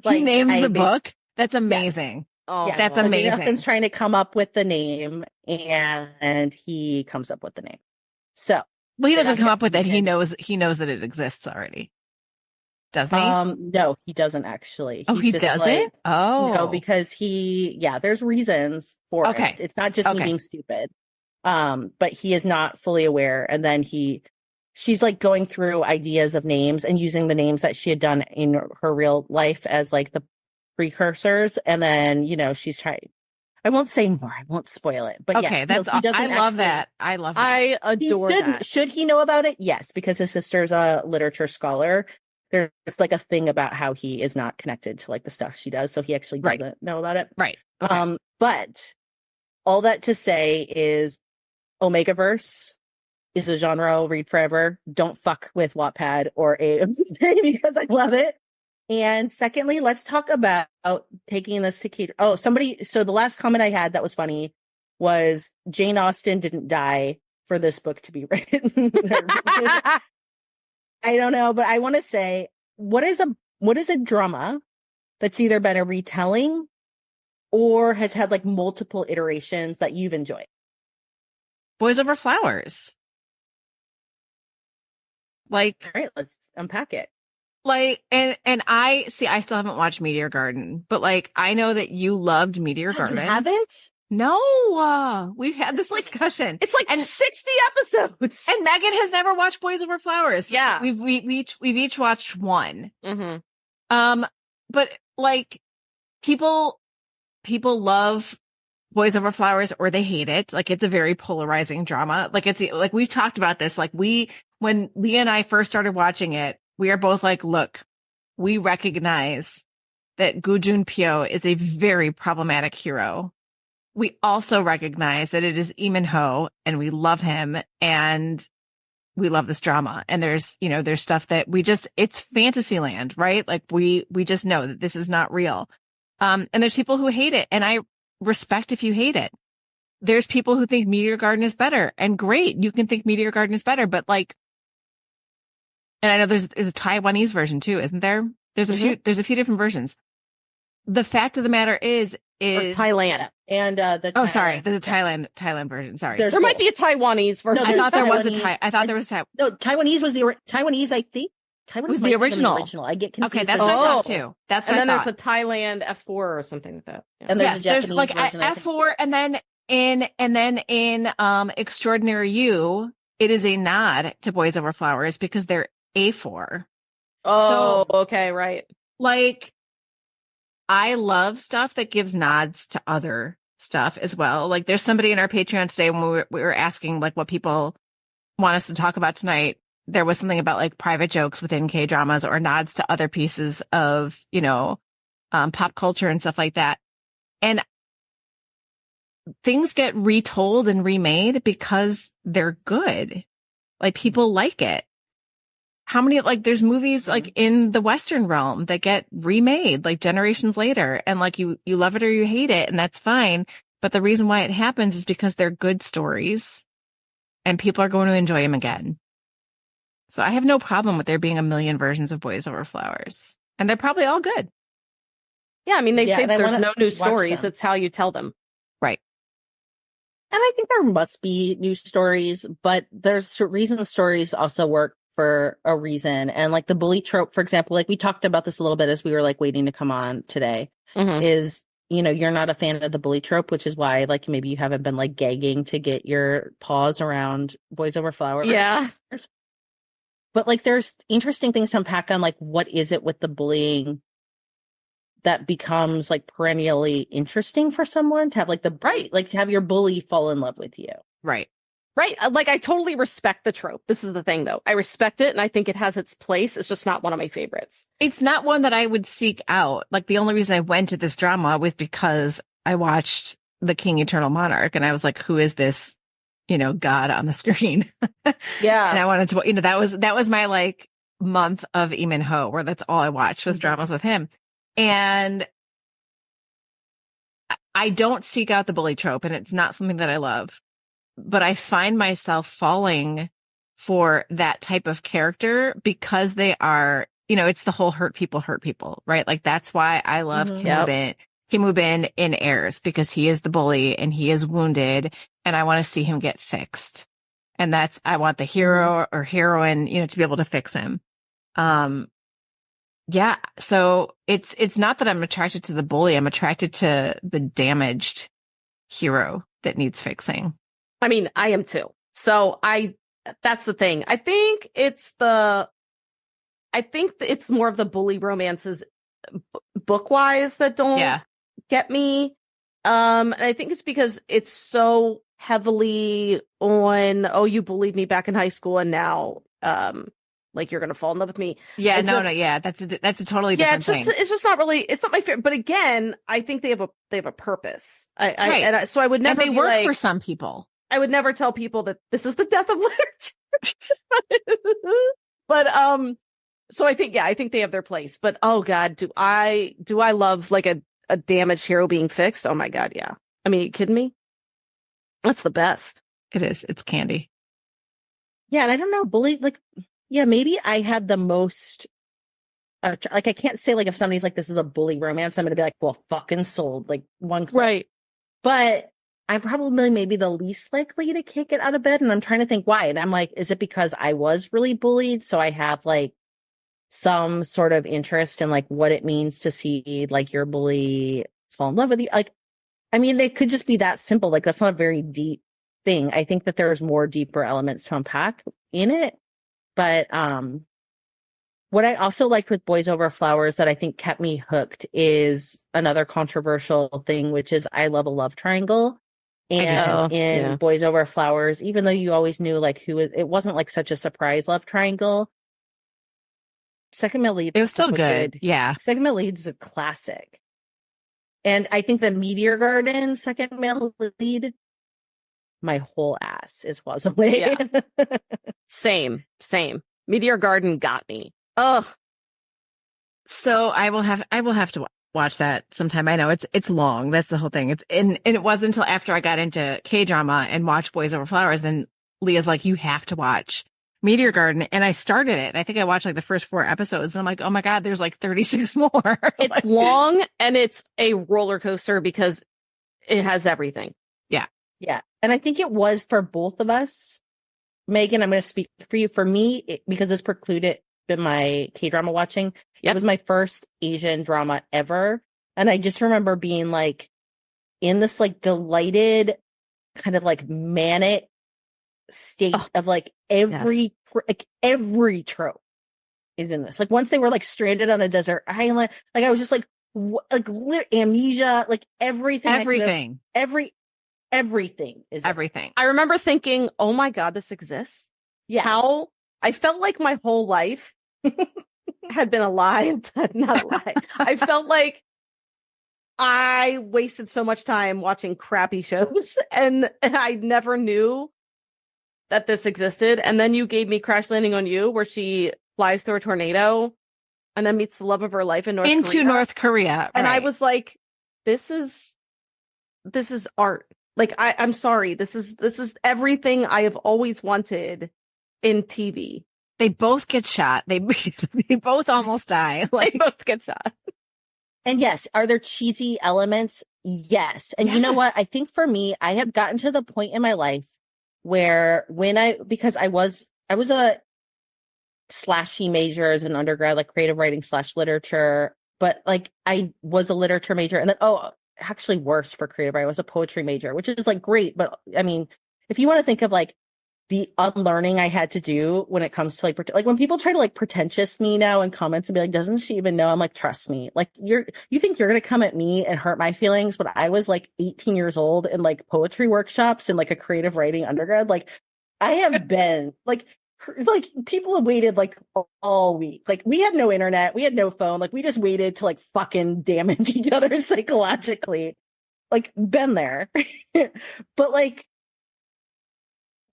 He names the book? That's amazing. Oh, Yeah, That's so Jane amazing. Austen's trying to come up with the name, and he comes up with the name. So, Well, he they're doesn't not come gonna up with it. use He knows that it exists already. Doesn't he? No, he doesn't actually. Oh, He's he just doesn't? like, Oh. no, because there's reasons for Okay. it. It's not just me Okay. being stupid. But he is not fully aware. And then she's like going through ideas of names and using the names that she had done in her real life as like the precursors. And then, she's trying. I won't say more. I won't spoil it. But Okay, he doesn't I love actually- that. I love that. I He adore should, that. should he know about it? Yes, because his sister's a literature scholar. There's like a thing about how he is not connected to like the stuff she does, so he actually Right. doesn't know about it. Right. Okay. But all that to say is Omegaverse is a genre I'll read forever. Don't fuck with Wattpad or A because I love it. And secondly, let's talk about taking this to cater. Oh, so the last comment I had that was funny was Jane Austen didn't die for this book to be written. I don't know, but I want to say, what is a drama that's either been a retelling or has had like multiple iterations that you've enjoyed? Boys Over Flowers. Like, All right, let's unpack it. and I still haven't watched Meteor Garden, but like, I know that you loved Meteor Garden. You haven't? No, we've had this discussion. It's like 60 episodes. And Megan has never watched Boys Over Flowers. Yeah. We've each watched one. Mm-hmm. But like people love Boys Over Flowers or they hate it. Like it's a very polarizing drama. Like it's like we've talked about this. Like when Leah and I first started watching it, we are both like, look, we recognize that Gu Junpyo is a very problematic hero. We also recognize that it is Lee Min-ho and we love him and we love this drama. And there's stuff that it's fantasy land, right? Like we just know that this is not real. And there's people who hate it and I respect if you hate it. There's people who think Meteor Garden is better and great. You can think Meteor Garden is better, but like, and I know there's a Taiwanese version too, isn't there? There's a few different versions. The fact of the matter is Thailand. And there's a Thailand version. Sorry. There might be a Taiwanese version. No, I thought there was a Taiwanese. I thought there was No, Taiwanese was Taiwanese, I think. Taiwanese was might the have been original. I get confused. Okay, that's with what I that. thought too. That's what And then I there's thought. a Thailand F4 or something like that. Yeah. And there's a there's Japanese like version, I think, F4 too. and then in Extraordinary You, it is a nod to Boys Over Flowers because they're A4. Oh, okay, right. Like I love stuff that gives nods to other stuff as well. Like there's somebody in our Patreon today when we were asking like what people want us to talk about tonight. There was something about like private jokes within K-dramas or nods to other pieces of, pop culture and stuff like that. And things get retold and remade because they're good. Like people like it. How many, like there's movies like in the Western realm that get remade like generations later and like you love it or you hate it and that's fine. But the reason why it happens is because they're good stories and people are going to enjoy them again. So I have no problem with there being a million versions of Boys Over Flowers and they're probably all good. Yeah, I mean, they say and I there's wanna no new watch stories. them. It's how you tell them. Right. And I think there must be new stories, but there's reasons stories also work for a reason. And like the bully trope, for example, like we talked about this a little bit as we were like waiting to come on today, is, you're not a fan of the bully trope, which is why like maybe you haven't been like gagging to get your paws around Boys Over Flowers. Yeah. But like there's interesting things to unpack on like what is it with the bullying that becomes like perennially interesting for someone to have like to have your bully fall in love with you. Right. Right. Like I totally respect the trope. This is the thing though. I respect it and I think it has its place. It's just not one of my favorites. It's not one that I would seek out. Like the only reason I went to this drama was because I watched The King Eternal Monarch and I was like, who is this, God on the screen? Yeah. And I wanted to, that was my like month of Lee Min-ho where that's all I watched was dramas with him. And I don't seek out the bully trope and it's not something that I love, but I find myself falling for that type of character because they are, it's the whole hurt people, right? Like that's why I love Kim Yep. Bin. Kim Bin in airs because he is the bully and he is wounded and I want to see him get fixed. And I want the hero or heroine, to be able to fix him. Yeah. So it's not that I'm attracted to the bully. I'm attracted to the damaged hero that needs fixing. I mean, I am too. So that's the thing. I think it's more of the bully romances book wise that don't get me. And I think it's because it's so heavily on, oh, you bullied me back in high school and now, like you're going to fall in love with me. Yeah, that's a totally different thing. It's just not really, it's not my favorite. But again, I think they have a purpose. So I would never and they work for some people. I would never tell people that this is the death of literature. But, so I think they have their place, but oh God, do I love like a damaged hero being fixed? Oh my God. Yeah. I mean, are you kidding me? That's the best. It is. It's candy. Yeah. And I don't know, bully, like, yeah, maybe I had the most, like, I can't say like if somebody's like, this is a bully romance, I'm going to be like, well, fucking sold, like one click. Right. But I'm probably maybe the least likely to kick it out of bed. And I'm trying to think why. And I'm like, is it because I was really bullied? So I have like some sort of interest in like what it means to see like your bully fall in love with you. Like, I mean, it could just be that simple. Like, that's not a very deep thing. I think that there's more deeper elements to unpack in it. But what I also liked with Boys Over Flowers that I think kept me hooked is another controversial thing, which is I love a love triangle. And in Boys Over Flowers, even though you always knew like it wasn't like such a surprise love triangle. Second Male Lead. It was still good. Yeah. Second Male Lead is a classic. And I think the Meteor Garden Second Male Lead, my whole ass is away. Yeah. Same. Meteor Garden got me. Ugh. So I will have to watch that sometime. I know it's long. That's the whole thing. And it wasn't until after I got into K-drama and watched Boys Over Flowers, then Leah's like, you have to watch Meteor Garden. And I started it. I think I watched like the first 4 episodes and I'm like, oh my God, there's like 36 more. It's like, long and it's a roller coaster because it has everything. Yeah. Yeah. And I think it was for both of us. Megan, I'm going to speak for you. For me, because this precluded my K-drama watching, it was my first Asian drama ever. And I just remember being like in this like delighted kind of like manic state of like every trope is in this. Like once they were like stranded on a desert island, like I was just like amnesia, like everything is everything. I remember thinking, oh my God, this exists. Yeah. How I felt like my whole life had been a lie. Not a lie. I felt like I wasted so much time watching crappy shows and I never knew that this existed. And then you gave me Crash Landing on You, where she flies through a tornado and then meets the love of her life in North Korea. Right. And I was like, this is art. Like, I'm sorry. This is everything I have always wanted in TV. They both get shot. They both almost die. Like, they both get shot. And yes, are there cheesy elements? Yes. And you know what? I think for me, I have gotten to the point in my life where because I was a slashy major as an undergrad, like creative writing / literature, but like I was a literature major and then, actually worse for creative writing, I was a poetry major, which is like great. But I mean, if you want to think of like the unlearning I had to do when it comes to like when people try to like pretentious me now in comments and be like, doesn't she even know? I'm like, trust me. Like you think you're going to come at me and hurt my feelings when I was like 18 years old in like poetry workshops and like a creative writing undergrad. Like I have been like people have waited like all week. Like we had no internet. We had no phone. Like we just waited to like fucking damage each other psychologically. Like been there. But like,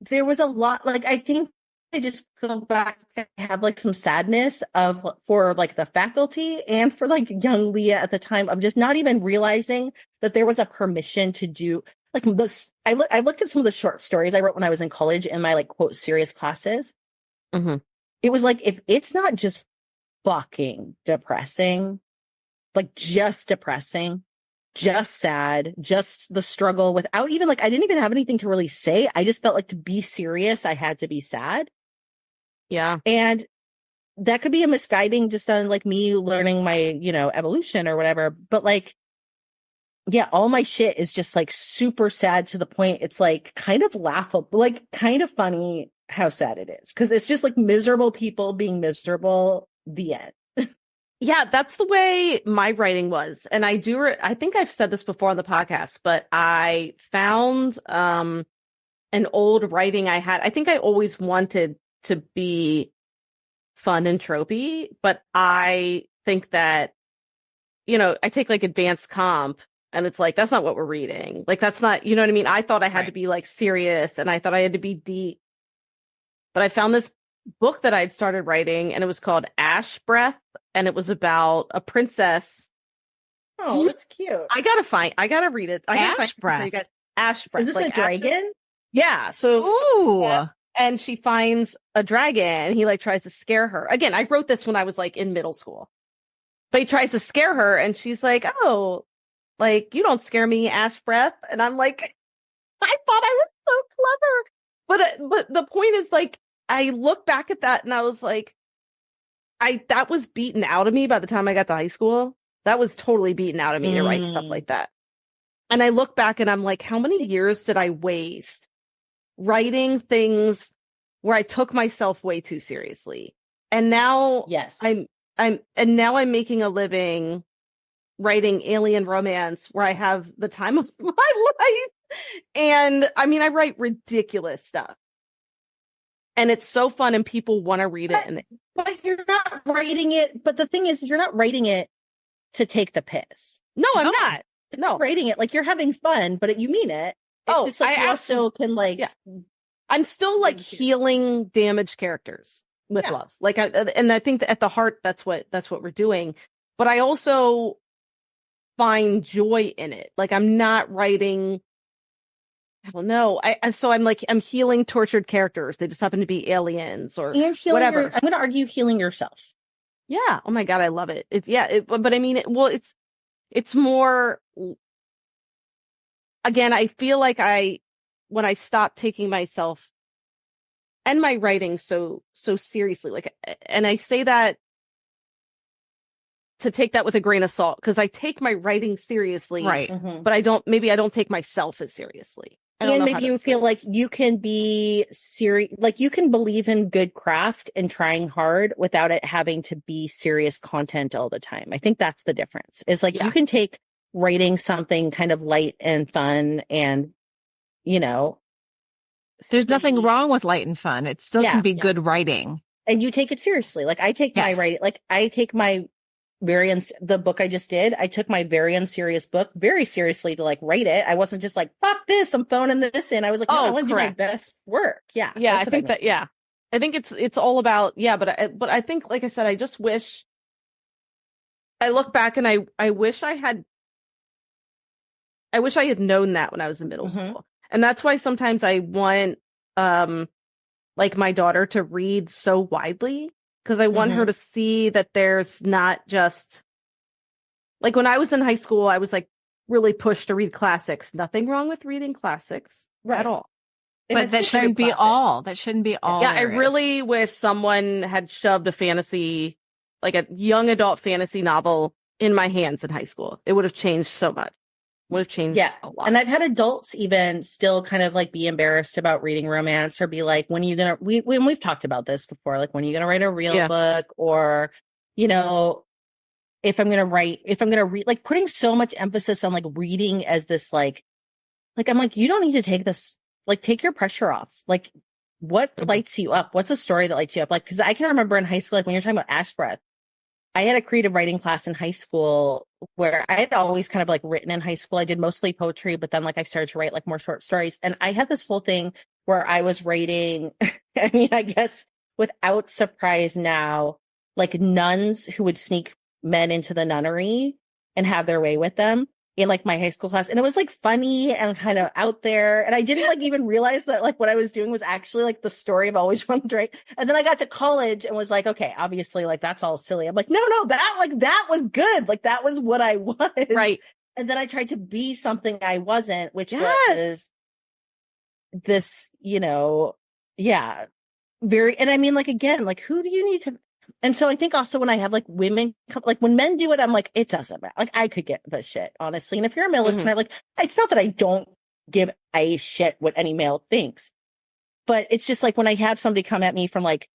there was a lot, like, I think I just go back and have like some sadness for like the faculty and for like young Leah at the time of just not even realizing that there was a permission to do like this. I looked at some of the short stories I wrote when I was in college in my like quote serious classes. Mm-hmm. It was like, if it's not just fucking depressing, like just depressing, just sad, just the struggle without even like, I didn't even have anything to really say. I just felt like to be serious, I had to be sad. Yeah. And that could be a misguiding just on like me learning my, you know, evolution or whatever. But like, yeah, all my shit is just like super sad to the point it's like kind of laughable, like kind of funny how sad it is. Cause it's just like miserable people being miserable, the end. Yeah, that's the way my writing was. And I think I've said this before on the podcast, but I found an old writing I had. I think I always wanted to be fun and tropey, but I think that, you know, I take like advanced comp and it's like, that's not what we're reading. Like, that's not, you know what I mean? I thought I had to be like serious and I thought I had to be deep. But I found this book that I'd started writing and it was called Ash Breath. And it was about a princess. Oh, that's cute. I gotta read it. Ash Breath. Ash Breath. Is this like a dragon? Yeah. So, Ooh. yeah, and she finds a dragon and he like tries to scare her. Again, I wrote this when I was like in middle school, but he tries to scare her and she's like, oh, like, you don't scare me, Ash Breath. And I'm like, I thought I was so clever. But the point is like, I look back at that and I was like, that was beaten out of me by the time I got to high school. That was totally beaten out of me to write stuff like that. And I look back and I'm like, how many years did I waste writing things where I took myself way too seriously? And now Yes, now I'm making a living writing alien romance where I have the time of my life. And I mean, I write ridiculous stuff. And it's so fun and people want to read it. But you're not writing it. But the thing is, you're not writing it to take the piss. No, I'm not. No, writing it like you're having fun, but you mean it. It's just, like, I you also can like, I'm still like healing damaged characters with love. Like, and I think that at the heart, that's what we're doing. But I also find joy in it. Like, I'm not writing. I don't know. So I'm healing tortured characters. They just happen to be aliens or whatever. I'm going to argue healing yourself. Yeah. Oh my God. I love it. But I mean, it's more, again, I feel like when I stopped taking myself and my writing so seriously, like, and I say that to take that with a grain of salt, because I take my writing seriously, Right. But I don't take myself as seriously. And maybe you feel like you can be serious, like you can believe in good craft and trying hard without it having to be serious content all the time. I think that's the difference. It's like you can take writing something kind of light and fun and, you know. There's nothing wrong with light and fun. It still can be good writing. And you take it seriously. Like I take my writing, like I take my the book I just did, I took my very unserious book very seriously to like write it. I wasn't just like, fuck this, I'm phoning this in. I was like, no, I want to do my best work. Yeah. Yeah. I think I think it's all about, but I think, like I said, I just wish I look back and I wish I had known that when I was in middle school. And that's why sometimes I want, like my daughter to read so widely. Because I want her to see that there's not just, like when I was in high school, I was like really pushed to read classics. Nothing wrong with reading classics at all. But that shouldn't be all. That shouldn't be all. Yeah, I really wish someone had shoved a fantasy, like a young adult fantasy novel in my hands in high school. It would have changed so much. Would have changed a lot. And I've had adults even still kind of like be embarrassed about reading romance or be like, when are you gonna we've talked about this before, like when are you gonna write a real book, or, you know, if I'm gonna read, like putting so much emphasis on like reading as this like I'm like, you don't need to take this, like take your pressure off. Like what lights you up? What's a story that lights you up? Like, because I can remember in high school, like when you're talking about Ash Breath, I had a creative writing class in high school where I had always kind of like written in high school. I did mostly poetry, but then like I started to write like more short stories. And I had this whole thing where I was writing, I mean, I guess without surprise now, like nuns who would sneak men into the nunnery and have their way with them in like my high school class. And it was like funny and kind of out there. And I didn't like even realize that like what I was doing was actually like the story I've always wanted to write. And then I got to college and was like, okay, obviously like that's all silly. I'm like, no, that was good. Like that was what I was. Right. And then I tried to be something I wasn't, which Yes. was this, yeah, very, and I mean, like, again, like, who do you need to, and so I think also when I have like women, like when men do it, I'm like, it doesn't matter. Like I could get the shit, honestly. And if you're a male listener, like, it's not that I don't give a shit what any male thinks, but it's just like when I have somebody come at me from like,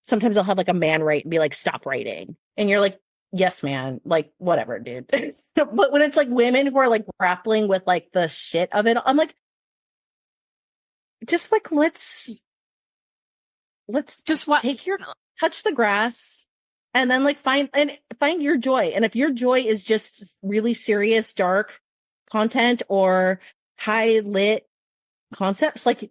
sometimes I'll have like a man write and be like, stop writing. And you're like, yes, man, like whatever, dude. But when it's like women who are like grappling with like the shit of it, I'm like, just like, let's Just what? touch the grass and then like find your joy. And if your joy is just really serious, dark content or high lit concepts, like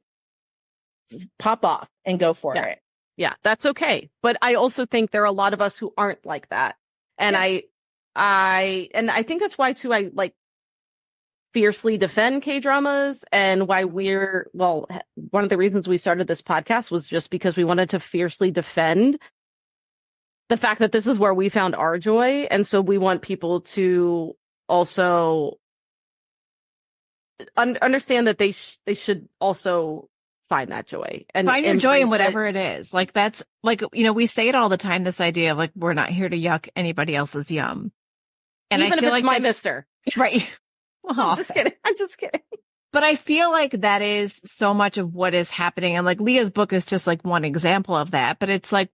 pop off and go for it. Yeah, that's okay. But I also think there are a lot of us who aren't like that. And I think that's why too, I like fiercely defend K-dramas and why one of the reasons we started this podcast was just because we wanted to fiercely defend the fact that this is where we found our joy. And so we want people to also understand that they should also find that joy and find your joy in whatever it is. Like that's like, we say it all the time, this idea of like, we're not here to yuck anybody else's yum. And even I feel if it's like my mister. Right. I'm just kidding. But I feel like that is so much of what is happening. And like Leah's book is just like one example of that. But it's like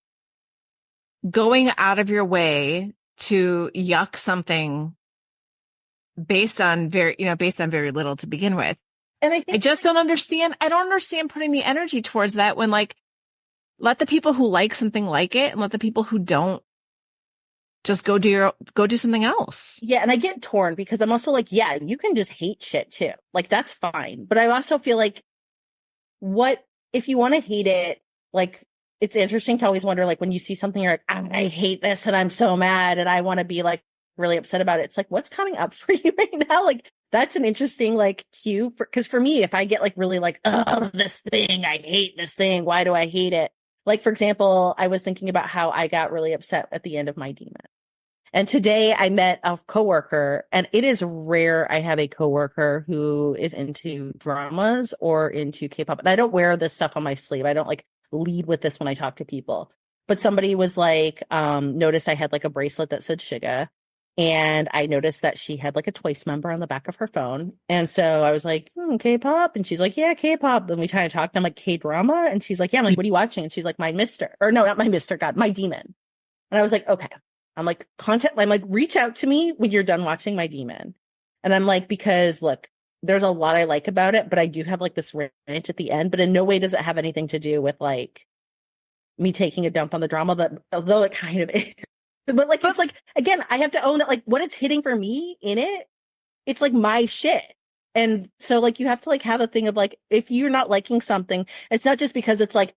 going out of your way to yuck something based on very little to begin with. And I don't understand putting the energy towards that when like, let the people who like something like it and let the people who don't just go do something else. Yeah. And I get torn because I'm also like, yeah, you can just hate shit too. Like that's fine. But I also feel like if you want to hate it, like it's interesting to always wonder, like when you see something, you're like, I hate this and I'm so mad and I want to be like really upset about it. It's like, what's coming up for you right now? Like that's an interesting like cue because for me, if I get like really like, oh, this thing, I hate this thing. Why do I hate it? Like, for example, I was thinking about how I got really upset at the end of My Demon. And today I met a coworker, and it is rare I have a coworker who is into dramas or into K-pop. And I don't wear this stuff on my sleeve. I don't like lead with this when I talk to people. But somebody was like, noticed I had like a bracelet that said Shiga. And I noticed that she had like a Twice member on the back of her phone. And so I was like, K-pop. And she's like, yeah, K-pop. Then we kind of talked. I'm like, K-drama. And she's like, yeah. I'm like, what are you watching? And she's like, My Mister. Or no, not My Mister. God, My Demon. And I was like, okay. I'm like, reach out to me when you're done watching My Demon. And I'm like, because look, there's a lot I like about it, but I do have like this rant at the end, but in no way does it have anything to do with like me taking a dump on the drama, that although it kind of is. But like, it's like, again, I have to own that like what it's hitting for me in it, it's like my shit. And so like, you have to like have a thing of like, if you're not liking something, it's not just because it's like,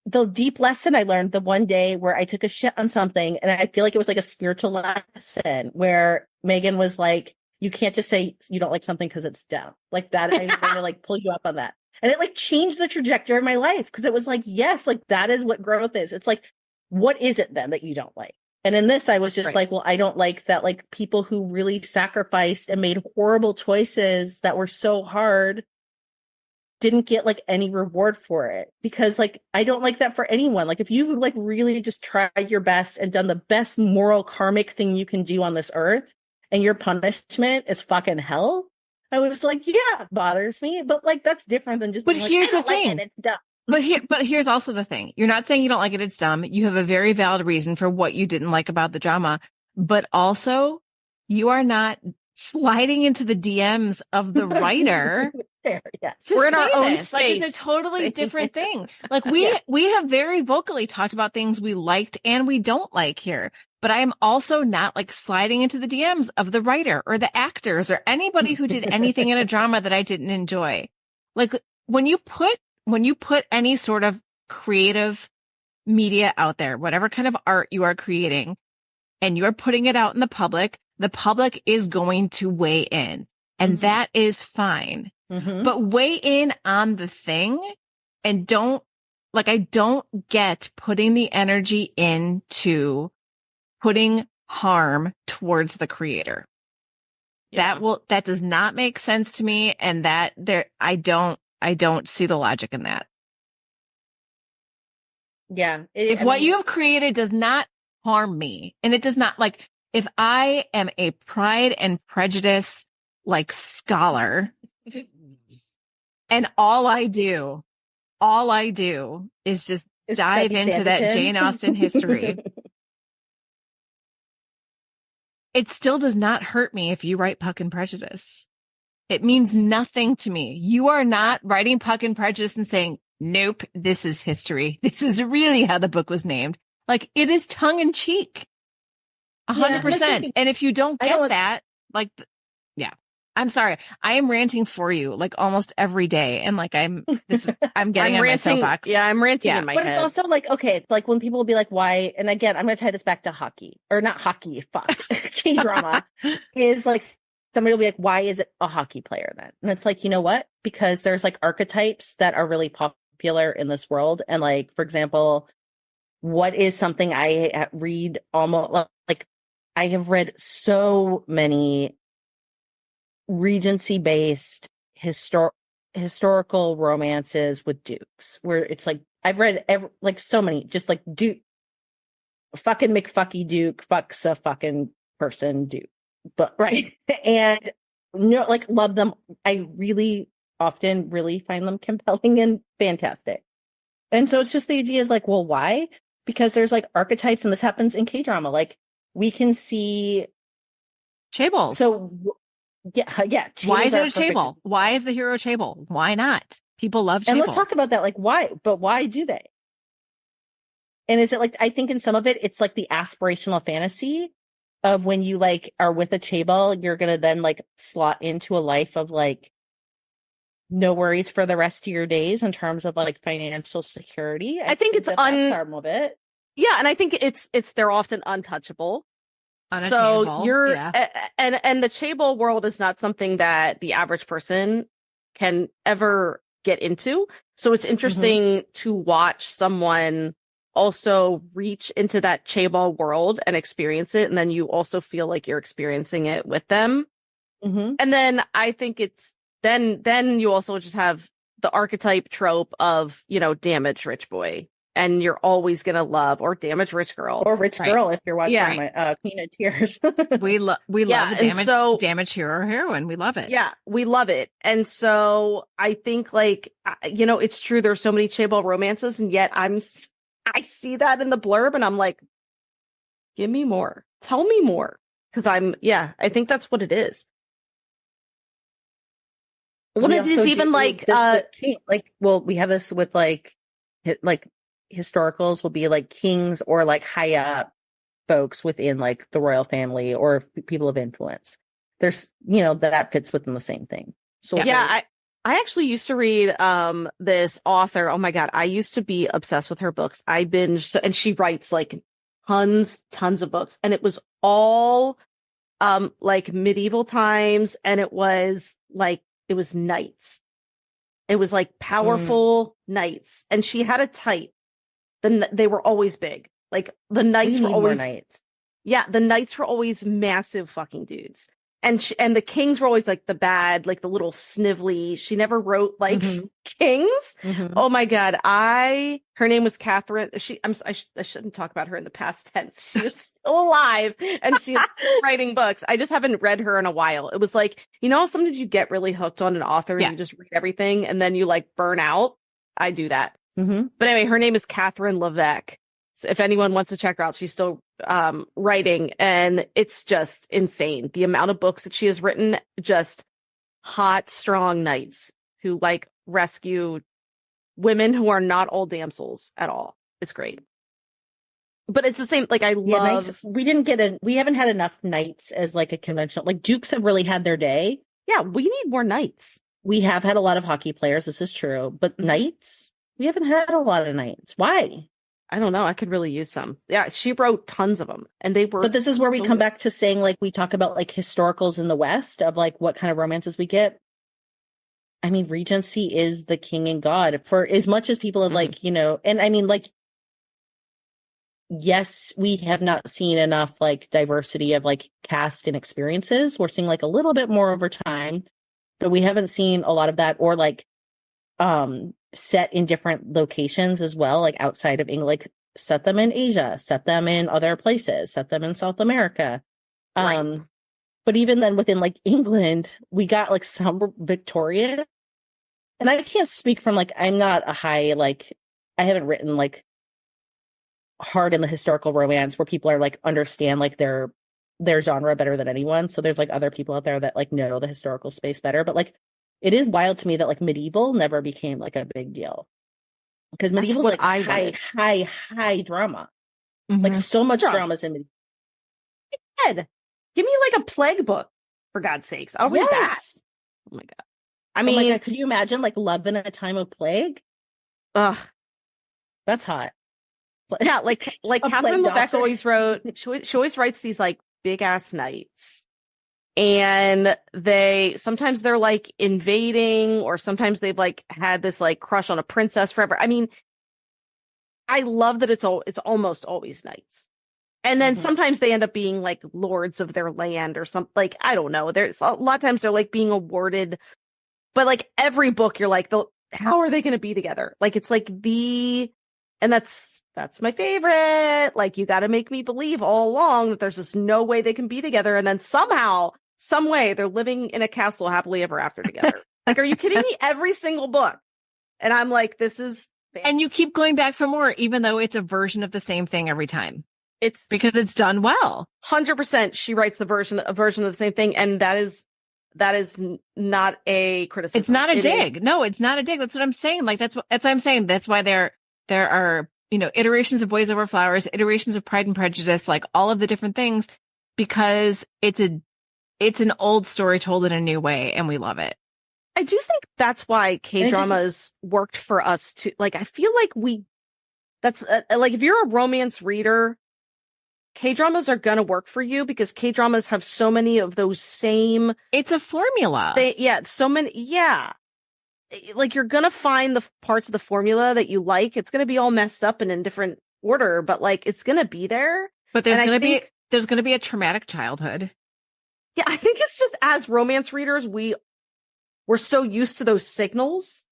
the deep lesson I learned the one day where I took a shit on something, and I feel like it was like a spiritual lesson where Megan was like, you can't just say you don't like something because it's dumb. Like that, I'm going to like pull you up on that. And it like changed the trajectory of my life because it was like, yes, like that is what growth is. It's like, what is it then that you don't like? And in this, I was just like, well, I don't like that like people who really sacrificed and made horrible choices that were so hard didn't get like any reward for it, because like I don't like that for anyone. Like if you've like really just tried your best and done the best moral karmic thing you can do on this earth and your punishment is fucking hell, I was like, yeah, bothers me, but like that's different than just but being here's like, the thing, it's dumb. But here's also the thing. You're not saying you don't like it, it's dumb. You have a very valid reason for what you didn't like about the drama, but also you are not sliding into the DMs of the writer. Fair, yes. We're in our own space. space. Like it's a totally different thing. Like we have very vocally talked about things we liked and we don't like here. But I am also not like sliding into the DMs of the writer or the actors or anybody who did anything in a drama that I didn't enjoy. Like when you put any sort of creative media out there, whatever kind of art you are creating, and you're putting it out in the public is going to weigh in, and that is fine. But weigh in on the thing, and I don't get putting the energy into putting harm towards the creator. That does not make sense to me. And I don't see the logic in that. Yeah. If what you have created does not harm me, and it does not, like, if I am a Pride and Prejudice, like, scholar, and all I do is just dive into that Jane Austen history, it still does not hurt me if you write Puck and Prejudice. It means nothing to me. You are not writing Puck and Prejudice and saying, nope, this is history. This is really how the book was named. Like, it is tongue in cheek. 100%. And if you don't get that, like, yeah, I'm sorry. I am ranting for you like almost every day. And like, I'm getting on my soapbox. Yeah, I'm ranting in my head. But it's also like, okay, like when people will be like, why? And again, I'm going to tie this back to hockey or not hockey. Fuck. K-drama is like, somebody will be like, why is it a hockey player then? And it's like, you know what? Because there's like archetypes that are really popular in this world. And like, for example, what is something I read almost like I have read so many Regency-based historical romances with dukes, where it's like I've read like so many, just like Duke, fucking McFucky Duke fucks a fucking person Duke, but right, and like love them. I really often really find them compelling and fantastic, and so it's just the idea is like, well, why? Because there's like archetypes, and this happens in K-drama. Like we can see Chaebol. So. Yeah. Why is it a Chaebol? Why is the hero Chaebol? Why not? People love Chaebols. And let's talk about that. Like, why? But why do they? And is it like, I think in some of it, it's like the aspirational fantasy of when you like are with a Chaebol, you're going to then like slot into a life of like no worries for the rest of your days in terms of like financial security. I think it's some of it. Yeah. And I think they're often untouchable. So and the Chaebol world is not something that the average person can ever get into. So it's interesting to watch someone also reach into that Chaebol world and experience it. And then you also feel like you're experiencing it with them. And then I think it's then you also just have the archetype trope of, damaged rich boy. And you're always going to love, or damaged rich girl. Or rich girl if you're watching my Queen of Tears. we love damaged hero or heroine. We love it. Yeah, we love it. And so I think like, it's true. There's so many Chaebol romances, and yet I see that in the blurb and I'm like, give me more. Tell me more. Cause I think that's what it is. When it is even like, we have this with like historicals will be like kings or like high up folks within like the royal family or people of influence. There's, that fits within the same thing. So I actually used to read this author. Oh my God. I used to be obsessed with her books. I binged, and she writes like tons of books, and it was all like medieval times, and it was knights. It was like powerful knights, and she had a type. Then they were always big. Like the knights were always knights. Yeah, the knights were always massive fucking dudes. And the kings were always like the bad, like the little snivelly. She never wrote like kings. Oh my God. Her name was Catherine. I shouldn't talk about her in the past tense. She is still alive and she is still writing books. I just haven't read her in a while. It was like, sometimes you get really hooked on an author and you just read everything and then you like burn out. I do that. But anyway, her name is Catherine Levesque. So if anyone wants to check her out, she's still writing, and it's just insane. The amount of books that she has written, just hot, strong knights who like rescue women who are not old damsels at all. It's great. But it's the same, like I love... Knights, we haven't had enough knights as like a conventional, like dukes have really had their day. Yeah, we need more knights. We have had a lot of hockey players, this is true, but knights? We haven't had a lot of knights. Why? I don't know. I could really use some. Yeah, she wrote tons of them, and they were. But this is where we come back to saying, like, we talk about like historicals in the West of like what kind of romances we get. I mean, Regency is the king and god for as much as people have like, and I mean, like, yes, we have not seen enough like diversity of like cast and experiences. We're seeing like a little bit more over time, but we haven't seen a lot of that, or like set in different locations as well, like outside of England, like set them in Asia, set them in other places, set them in South America. Right. But even then within like England, we got like some Victorian, and I can't speak from like, I'm not a high, like, I haven't written like hard in the historical romance where people are like understand like their genre better than anyone. So there's like other people out there that like know the historical space better. But like it is wild to me that like medieval never became like a big deal. Because medieval's what like I high drama. Mhm. Like so much Drama. drama's in medieval. Ed, give me like a plague book, for God's sakes. I'll read that. Yes. Oh my God. I Oh my mean, God, could you imagine like love in a time of plague? ugh. That's hot. Yeah, like A Catherine plague Levesque doctor. always wrote, she always writes these like big ass nights. And sometimes they're like invading, or sometimes they've like had this like crush on a princess forever. I mean, I love that it's almost always knights. And then Mhm. sometimes they end up being like lords of their land or something. Like, I don't know. There's a lot of times they're like being awarded, but like every book you're like, how are they going to be together? Like, it's like and that's my favorite. Like, you got to make me believe all along that there's just no way they can be together. And then somehow, some way they're living in a castle happily ever after together. Like, are you kidding me? Every single book. And I'm like, this is, And you keep going back for more, even though it's a version of the same thing every time, it's because it's done well. 100% she writes a version of the same thing. And that is not a criticism. It's not a It dig. is. No, it's not a dig. That's what I'm saying. Like, that's what I'm saying. That's why there are, iterations of Boys Over Flowers, iterations of Pride and Prejudice, like all of the different things, because it's an old story told in a new way, and we love it. I do think that's why K-dramas worked for us too. Like, I feel like that's like, if you're a romance reader, K-dramas are gonna work for you because K-dramas have so many of those same. It's a formula. So many. Yeah. Like, you're gonna find the parts of the formula that you like. It's gonna be all messed up and in different order, but like, it's gonna be there. But there's going to be a traumatic childhood. Yeah, I think it's just, as romance readers, we're so used to those signals.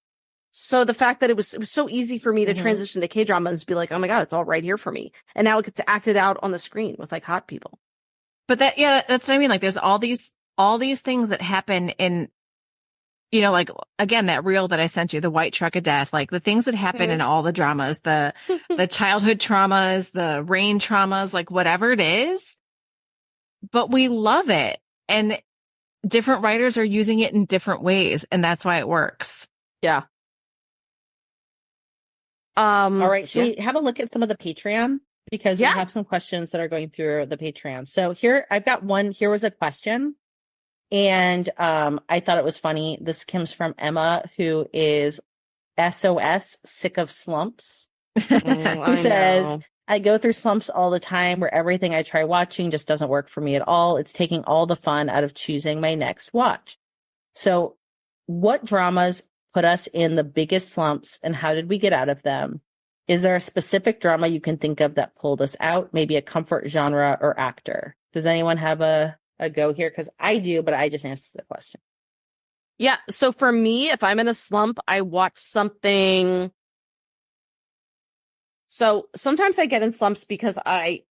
So the fact that it was so easy for me to transition to K-dramas, be like, oh my God, it's all right here for me. And now it gets acted out on the screen with like hot people. But that's what I mean. Like, there's all these things that happen in, like, again, that reel that I sent you, the White Truck of Death, like the things that happen in all the dramas, the childhood traumas, the rain traumas, like whatever it is, but we love it. And different writers are using it in different ways. And that's why it works. Yeah. All right. Should we have a look at some of the Patreon? Because we have some questions that are going through the Patreon. So here, I've got one. Here was a question. And I thought it was funny. This comes from Emma, who is SOS, sick of slumps, who says, I go through slumps all the time where everything I try watching just doesn't work for me at all. It's taking all the fun out of choosing my next watch. So what dramas put us in the biggest slumps, and how did we get out of them? Is there a specific drama you can think of that pulled us out? Maybe a comfort genre or actor? Does anyone have a go here? Because I do, but I just answered the question. Yeah. So for me, if I'm in a slump, I watch something. So sometimes I get in slumps because I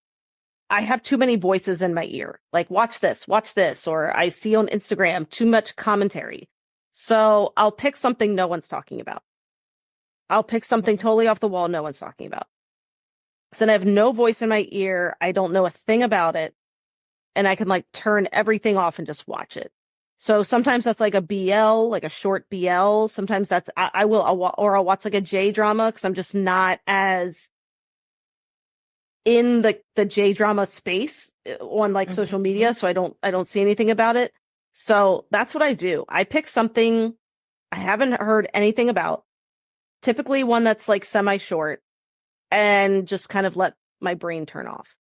have too many voices in my ear. Like, watch this, or I see on Instagram too much commentary. So I'll pick something no one's talking about. I'll pick something totally off the wall no one's talking about. So then I have no voice in my ear. I don't know a thing about it. And I can like turn everything off and just watch it. So sometimes that's like a BL, like a short BL. Sometimes that's, I'll watch like a J drama because I'm just not as in the J drama space on like social media. So I don't see anything about it. So that's what I do. I pick something I haven't heard anything about, typically one that's like semi short, and just kind of let my brain turn off.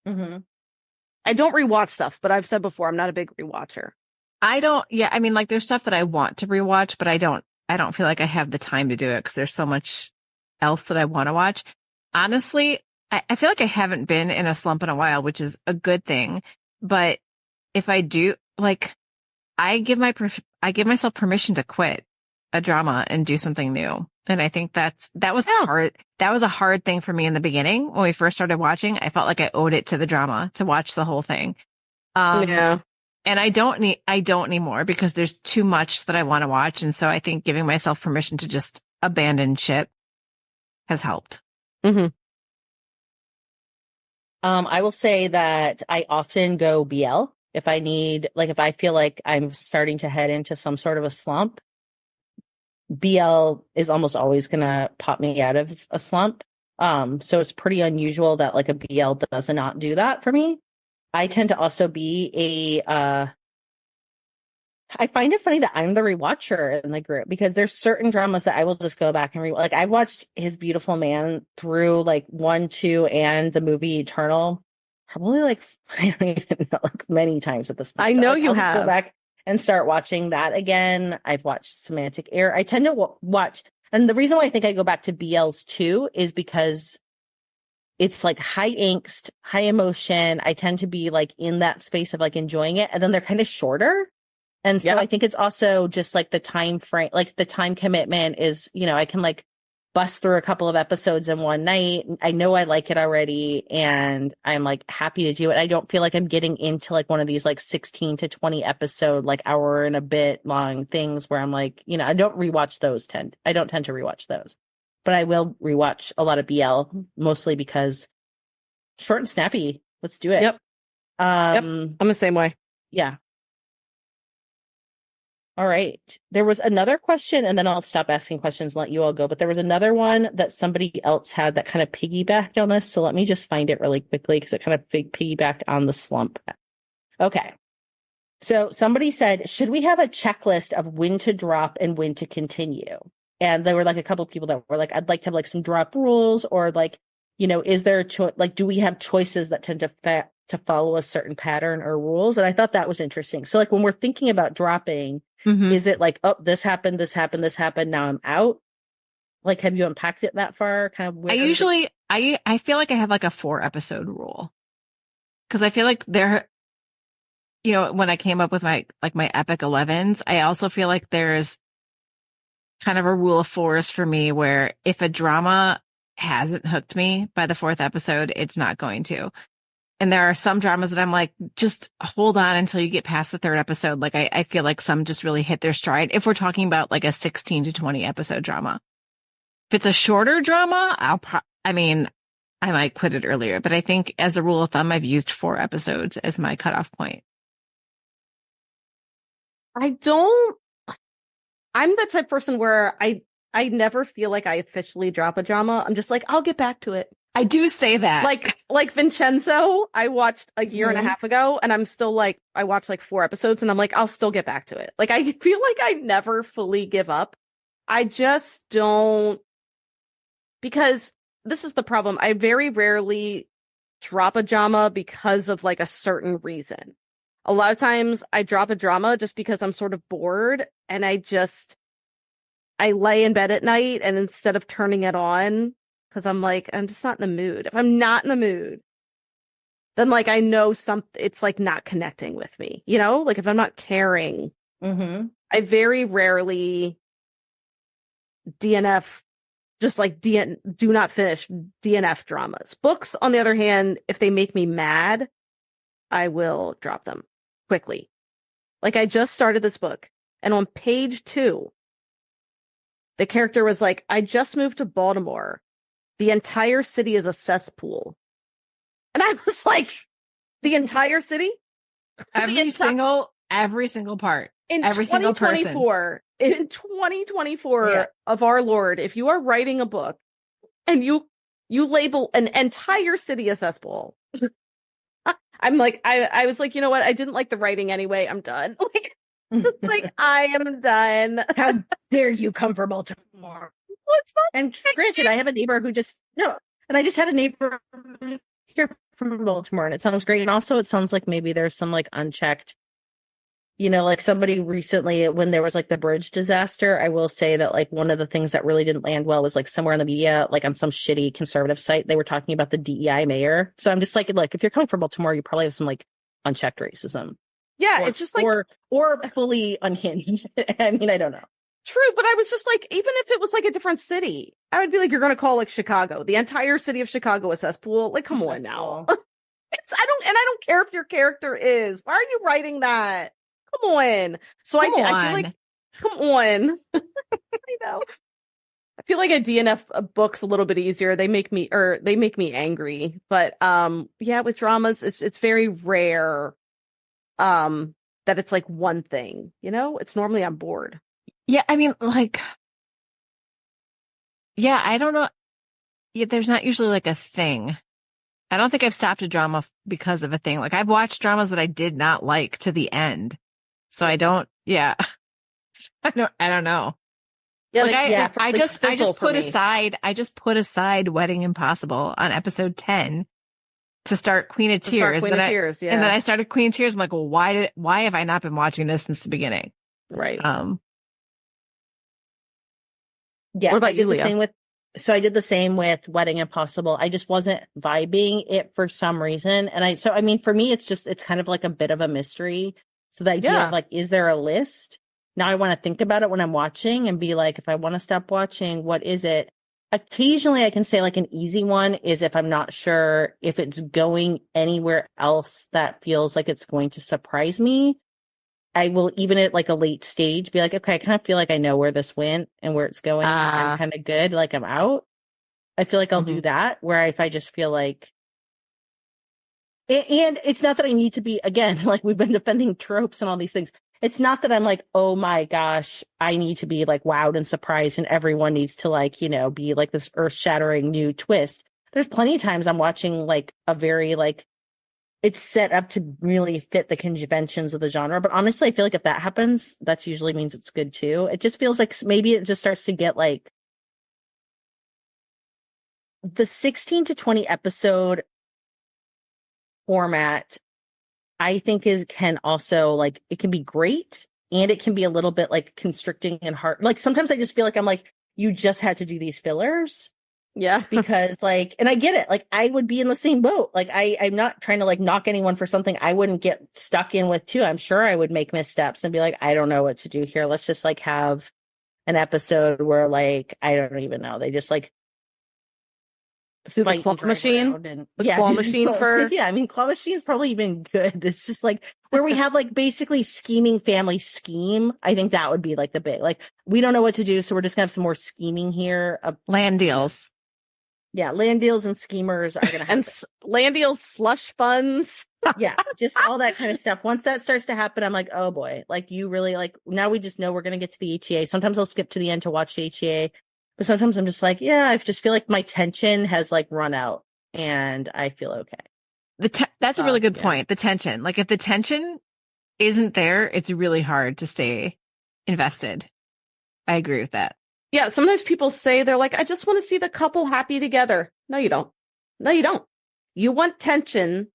I don't rewatch stuff, but I've said before, I'm not a big rewatcher. I don't. Yeah. I mean, like, there's stuff that I want to rewatch, but I don't feel like I have the time to do it because there's so much else that I want to watch. honestly, I feel like I haven't been in a slump in a while, which is a good thing. But if I do, like, I give myself permission to quit a drama and do something new. And I think that was hard. That was a hard thing for me in the beginning when we first started watching. I felt like I owed it to the drama to watch the whole thing. Yeah. And I don't anymore because there's too much that I want to watch. And so I think giving myself permission to just abandon ship has helped. Mm-hmm. I will say that I often go BL if I need, like, if I feel like I'm starting to head into some sort of a slump. BL is almost always going to pop me out of a slump. So it's pretty unusual that like a BL does not do that for me. I tend to also be I find it funny that I'm the rewatcher in the group because there's certain dramas that I will just go back and rewatch. Like I watched His Beautiful Man through like 1, 2, and the movie Eternal, probably like I don't even know, like many times at this point. I know like, you I'll just have. go back and start watching that again. I've watched Semantic Error. I tend to watch, and the reason why I think I go back to BLs too is because it's like high angst, high emotion. I tend to be like in that space of like enjoying it, and then they're kind of shorter. And so I think it's also just like the time frame, like the time commitment is, you know, I can like bust through a couple of episodes in one night. I know I like it already and I'm like happy to do it. I don't feel like I'm getting into like one of these like 16 to 20 episode, like hour and a bit long things where I'm like, you know, I don't rewatch those I don't tend to rewatch those, but I will rewatch a lot of BL mostly because short and snappy. Let's do it. Yep. I'm the same way. Yeah. All right. There was another question, and then I'll stop asking questions and let you all go. But there was another one that somebody else had that kind of piggybacked on this. So let me just find it really quickly because it kind of piggybacked on the slump. Okay. So somebody said, should we have a checklist of when to drop and when to continue? And there were like a couple of people that were like, I'd like to have like some drop rules, or like, you know, is there a choice? Like, do we have choices that tend to follow a certain pattern or rules? And I thought that was interesting. So like when we're thinking about dropping, is it like, oh, this happened, now I'm out? Like, have you unpacked it that far? Kind of. I feel like I have like a 4 episode rule because I feel like you know, when I came up with my epic 11s, I also feel like there's kind of a rule of 4s for me where if a drama hasn't hooked me by the 4th episode, it's not going to. And there are some dramas that I'm like, just hold on until you get past the 3rd episode. Like I feel like some just really hit their stride. If we're talking about like a 16 to 20 episode drama, if it's a shorter drama, I might quit it earlier, but I think as a rule of thumb, I've used 4 episodes as my cutoff point. I'm the type of person where I never feel like I officially drop a drama. I'm just like, I'll get back to it. I do say that. Like Vincenzo, I watched a year and a half ago, and I'm still like, I watched like 4 episodes, and I'm like, I'll still get back to it. Like, I feel like I never fully give up. I just don't, because this is the problem. I very rarely drop a drama because of like a certain reason. A lot of times I drop a drama just because I'm sort of bored, and I lay in bed at night, and instead of turning it on, because I'm like, I'm just not in the mood. If I'm not in the mood, then like I know it's like not connecting with me, you know? Like if I'm not caring, I very rarely DNF, just like do not finish DNF dramas. Books, on the other hand, if they make me mad, I will drop them quickly. Like I just started this book, and on page 2, the character was like, I just moved to Baltimore. The entire city is a cesspool. And I was like, the entire city? Every single part. In every single person. In 2024 of our Lord, if you are writing a book and you label an entire city a cesspool, I'm like, I was like, you know what? I didn't like the writing anyway. I'm done. Like I am done. How dare you come from Baltimore? And granted, I have a neighbor who I just had a neighbor here from Baltimore, and it sounds great. And also, it sounds like maybe there's some like unchecked, you know, like somebody recently, when there was like the bridge disaster, I will say that like one of the things that really didn't land well was like somewhere in the media, like on some shitty conservative site, they were talking about the DEI mayor. So I'm just like, if you're coming from Baltimore, you probably have some like unchecked racism. Yeah, it's just like, or fully unhinged. I mean, I don't know. true, but I was just like, even if it was like a different city, I would be like, you're going to call like Chicago, the entire city of Chicago a cesspool. Like, come on now. I don't care if your character is. Why are you writing that? Come on. So I feel like, come on. I know. I feel like a DNF book's a little bit easier. They make me angry. But yeah, with dramas, it's very rare that it's like one thing, you know? It's normally I'm bored. Yeah, I mean, like, yeah, I don't know. Yeah, there's not usually like a thing. I don't think I've stopped a drama because of a thing. Like I've watched dramas that I did not like to the end. So I don't, yeah, I don't know. Yeah, like I just put aside Wedding Impossible on episode 10 to start Queen of Tears. And then I started Queen of Tears. I'm like, well, why have I not been watching this since the beginning? Right. Yeah. What about you, Leah? So I did the same with Wedding Impossible. I just wasn't vibing it for some reason. I mean, for me, it's kind of like a bit of a mystery. So the idea of like, is there a list? Now I want to think about it when I'm watching and be like, if I want to stop watching, what is it? Occasionally I can say like an easy one is if I'm not sure if it's going anywhere else that feels like it's going to surprise me. I will, even at like a late stage, be like, okay, I kind of feel like I know where this went and where it's going. I'm kind of good. Like I'm out. I feel like I'll do that. Where if I just feel like, and it's not that I need to be, again, like we've been defending tropes and all these things. It's not that I'm like, oh my gosh, I need to be like wowed and surprised and everyone needs to like, you know, be like this earth shattering new twist. There's plenty of times I'm watching like a very like, it's set up to really fit the conventions of the genre. But honestly, I feel like if that happens, that usually means it's good too. It just feels like maybe it just starts to get like the 16 to 20 episode format, I think can also like, it can be great and it can be a little bit like constricting and hard. Like sometimes I just feel like I'm like, you just had to do these fillers. Yeah. Because like, and I get it. Like I would be in the same boat. Like I'm not trying to like knock anyone for something I wouldn't get stuck in with too. I'm sure I would make missteps and be like, I don't know what to do here. Let's just like have an episode where like, I don't even know. They just like through the claw machine. Claw machine for yeah. I mean, claw machine is probably even good. It's just like where we have like basically scheming family scheme. I think that would be like the big like we don't know what to do, so we're just gonna have some more scheming here. Land deals. Yeah, land deals and schemers are gonna happen. And land deals, slush funds. Yeah, just all that kind of stuff. Once that starts to happen, I'm like, oh boy, like you really like now we just know we're gonna get to the HEA. Sometimes I'll skip to the end to watch the HEA. But sometimes I'm just like, yeah, I just feel like my tension has like run out and I feel okay. That's a really good point. The tension, like if the tension isn't there, it's really hard to stay invested. I agree with that. Yeah. Sometimes people say they're like, I just want to see the couple happy together. No, you don't. No, you don't. You want tension.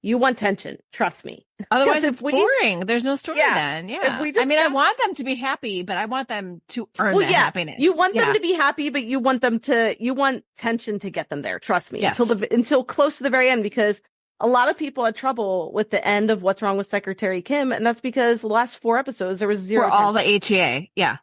You want tension. Trust me. Otherwise, it's boring. There's no story then. Yeah. I want them to be happy, but I want them to earn that happiness. You want them to be happy, but you want tension to get them there. Trust me. Yes. Until close to the very end, because a lot of people had trouble with the end of What's Wrong with Secretary Kim. And that's because the last 4 episodes, there was zero. For all the HEA. Yeah.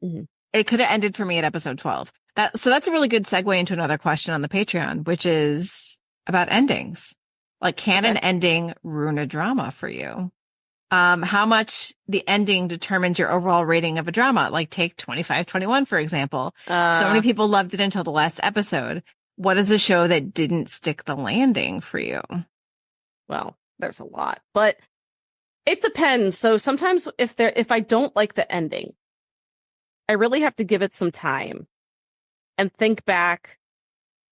Mm-hmm. It could have ended for me at episode 12. So that's a really good segue into another question on the Patreon, which is about endings. Like, can an ending ruin a drama for you? How much the ending determines your overall rating of a drama? Like, take 25-21, for example. So many people loved it until the last episode. What is a show that didn't stick the landing for you? Well, there's a lot, but it depends. So sometimes if I don't like the ending, I really have to give it some time and think back.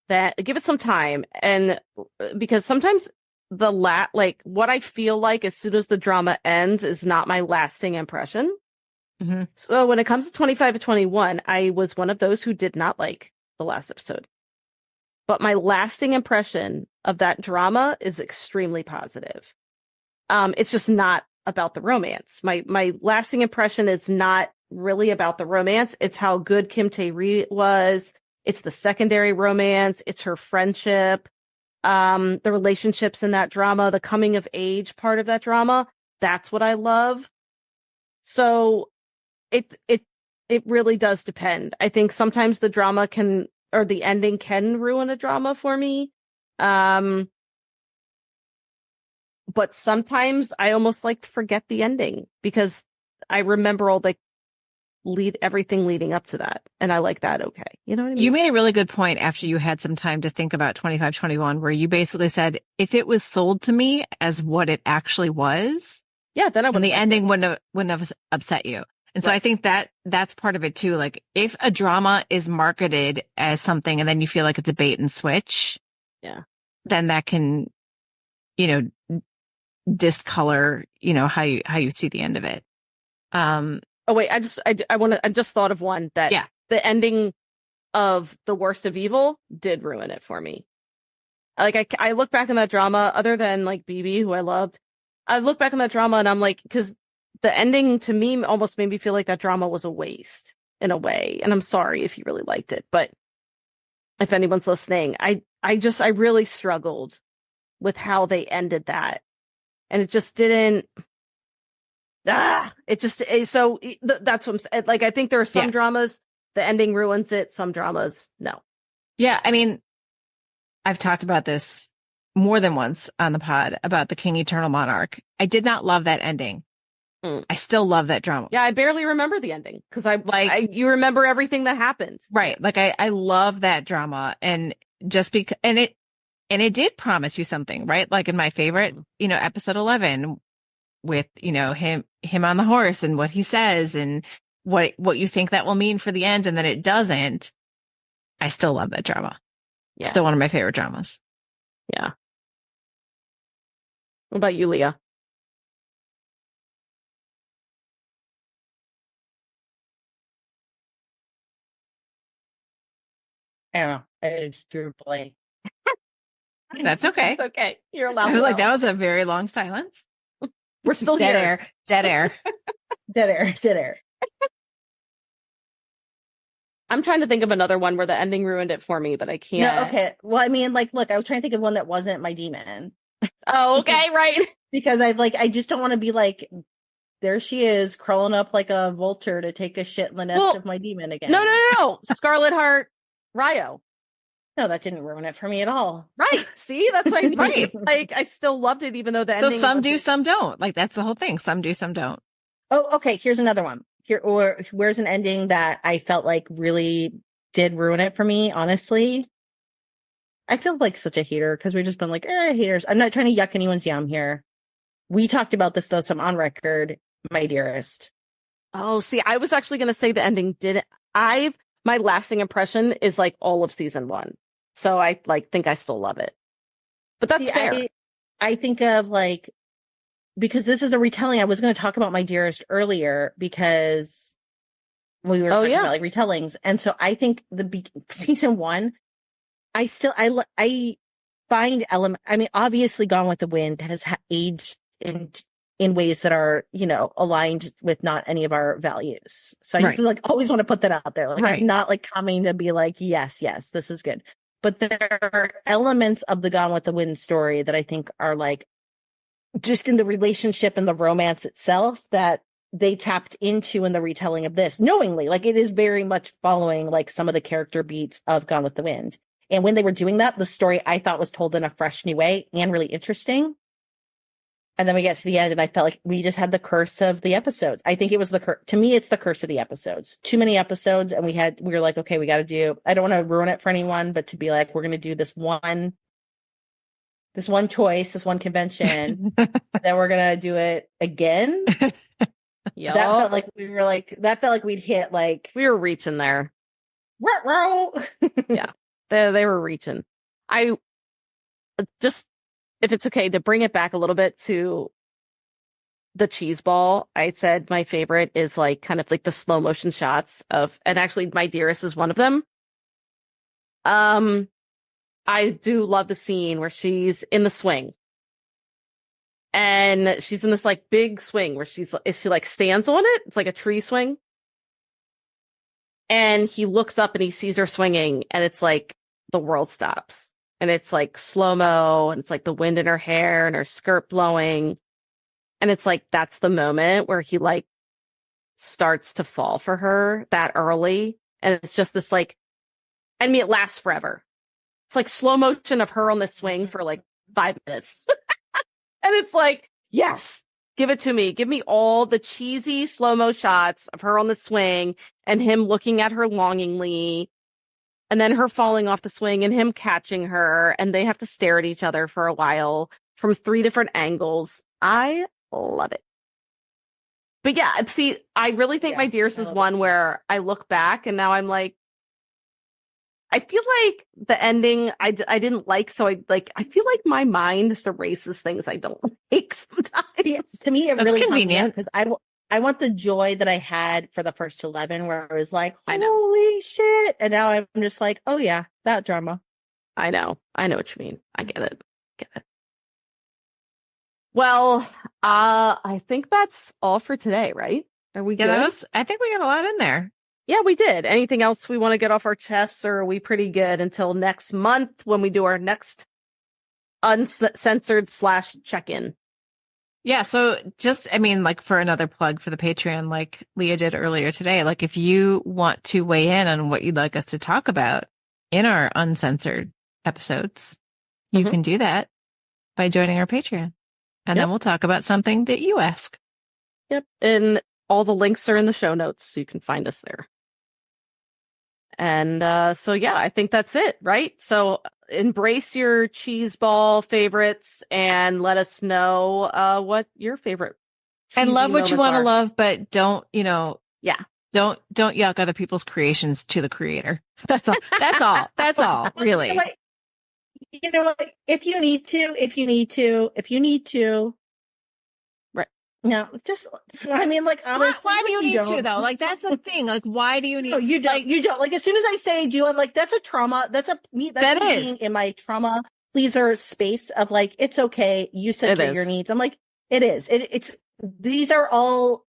Give it some time, and because sometimes like what I feel like as soon as the drama ends is not my lasting impression. Mm-hmm. So when it comes to 25-21, I was one of those who did not like the last episode, but my lasting impression of that drama is extremely positive. It's just not about the romance. My lasting impression is not really about the romance. It's how good Kim Tae-ri was. It's the secondary romance. It's her friendship, the relationships in that drama, the coming of age part of that drama. That's what I love. So it really does depend. I think sometimes the drama or the ending can ruin a drama for me. But sometimes I almost like forget the ending because I remember all the everything leading up to that. And I like that. Okay. You know what I mean? You made a really good point after you had some time to think about 2521, where you basically said, if it was sold to me as what it actually was, yeah, then I and the ending wouldn't have upset you. And so I think that's part of it too. Like if a drama is marketed as something and then you feel like it's a bait and switch, yeah, then that can, discolor, how you see the end of it. Oh wait, I just thought of one that the ending of The Worst of Evil did ruin it for me. Like I look back in that drama, other than like BB, who I loved, I look back in that drama and I'm like, because the ending to me almost made me feel like that drama was a waste in a way. And I'm sorry if you really liked it, but if anyone's listening, I really struggled with how they ended that. And it just didn't, that's what I'm saying. Like, I think there are some dramas, the ending ruins it. Some dramas, no. Yeah. I mean, I've talked about this more than once on the pod about the King Eternal Monarch. I did not love that ending. I still love that drama. Yeah, I barely remember the ending because you remember everything that happened. Right. Like I love that drama, and just because, and it did promise you something, right? Like in my favorite, episode 11 with, him on the horse and what he says and what you think that will mean for the end. And then it doesn't. I still love that drama. Yeah. Still one of my favorite dramas. Yeah. What about you, Leah? I don't know. It's through play. That's okay. That's okay. You're allowed. I was like, that was a very long silence. We're still dead here. Air. Dead air. Dead air. Dead air. I'm trying to think of another one where the ending ruined it for me, but I can't. No, okay. Well, I mean, like, look, I was trying to think of one that wasn't my demon. Oh, okay, right. Because I just don't want to be like, there she is, crawling up like a vulture to take a shit in the nest of my demon again. No. Scarlet Heart, Ryo. No, that didn't ruin it for me at all. Right. See, that's like, right. Like, I still loved it, even though the ending. So some do, some don't. Like, that's the whole thing. Some do, some don't. Oh, okay. Here's another one. Where's an ending that I felt like really did ruin it for me, honestly. I feel like such a hater because we've just been like, haters. I'm not trying to yuck anyone's yum here. We talked about this, though, some on record, my dearest. Oh, see, I was actually going to say the ending didn't. My lasting impression is like all of season 1. So I think I still love it. But that's fair. I think of because this is a retelling. I was going to talk about my dearest earlier because we were talking about retellings. And so I think season 1, I find obviously Gone with the Wind has aged in ways that are, aligned with not any of our values. So I just always want to put that out there. I'm not coming to be like, yes, this is good. But there are elements of the Gone with the Wind story that I think are just in the relationship and the romance itself that they tapped into in the retelling of this knowingly. It is very much following some of the character beats of Gone with the Wind. And when they were doing that, the story I thought was told in a fresh new way and really interesting. And then we get to the end and I felt like we just had the curse of the episodes. I think it was to me, it's the curse of the episodes. Too many episodes. And we were like, okay, we got to do, I don't want to ruin it for anyone, but to be like, we're going to do this one choice, this one convention, then we're going to do it again. Yeah. That felt like we'd hit we were reaching there. Yeah. They were reaching. I just, if it's okay to bring it back a little bit to the cheese ball, I said my favorite is kind of the slow motion shots and actually my dearest is one of them. I do love the scene where she's in the swing And she's in this like big swing where she like stands on it. It's like a tree swing. And he looks up and he sees her swinging, and it's like the world stops. And it's like slow-mo, and it's like the wind in her hair and her skirt blowing. And it's like, that's the moment where he like starts to fall for her that early. And it's just this like, I mean, it lasts forever. It's like slow motion of her on the swing for like 5 minutes. And it's like, yes, give it to me. Give me all the cheesy slow-mo shots of her on the swing and him looking at her longingly, and then her falling off the swing and him catching her, and they have to stare at each other for a while from 3 different angles. I love it. But yeah, see, I really think My Dearest is one where I look back and now I'm like, I feel like the ending I didn't like, so I feel like my mind just erases things I don't like sometimes. Yeah, to me, it That's really convenient because I want the joy that I had for the first 11, where I was like, holy shit, and now I'm just like, oh yeah, that drama. I know what you mean. I get it. Well, I think that's all for today, right? Are we good? I think we got a lot in there. Yeah, we did. Anything else we want to get off our chests, or are we pretty good until next month when we do our next uncensored / check-in? Yeah. So just, I mean, like for another plug for the Patreon, like Leah did earlier today, like if you want to weigh in on what you'd like us to talk about in our uncensored episodes, you can do that by joining our Patreon. And then we'll talk about something that you ask. Yep. And all the links are in the show notes, so you can find us there. And so, yeah, I think that's it, right? So embrace your cheese ball favorites and let us know what your favorite and love what you want to are. love, but don't, yeah, don't yuck other people's creations to the creator. That's all. That's all. That's all. Really. If you need to. Right. No, just, I mean, like, honestly. Why do you need to, though? Like, that's the thing. Like, why do you need? No, you don't. You don't. Like, as soon as I say do, I'm like, that's a trauma. That's me being in my trauma pleaser space of like, it's okay. You said your needs. I'm like, it is. These are all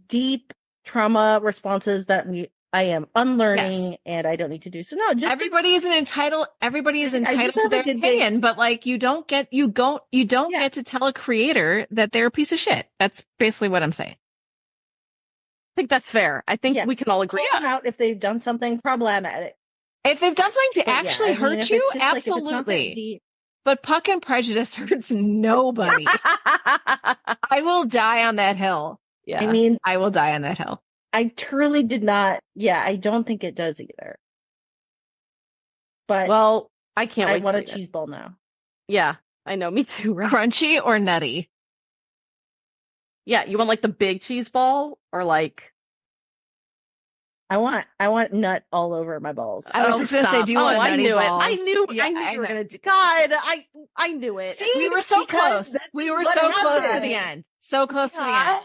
deep trauma responses that I am unlearning, and I don't need to do. So no, just everybody is entitled to their opinion, but like you don't get to tell a creator that they're a piece of shit. That's basically what I'm saying. I think that's fair. I think we can all agree. Call them out if they've done something problematic. If they've done something to actually hurt you, absolutely. But Puck and Prejudice hurts nobody. I will die on that hill. Yeah. I mean, I will die on that hill. I truly did not. Yeah, I don't think it does either. But well, I can't wait. I want a cheese ball now. Yeah, I know. Me too. Right? Crunchy or nutty? Yeah, you want like the big cheese ball or like? I want nut all over my balls. I was just gonna say, do you want nutty balls? I knew you were gonna do. God, I knew it. See, we were so close. We were so close to the end. So close to the end.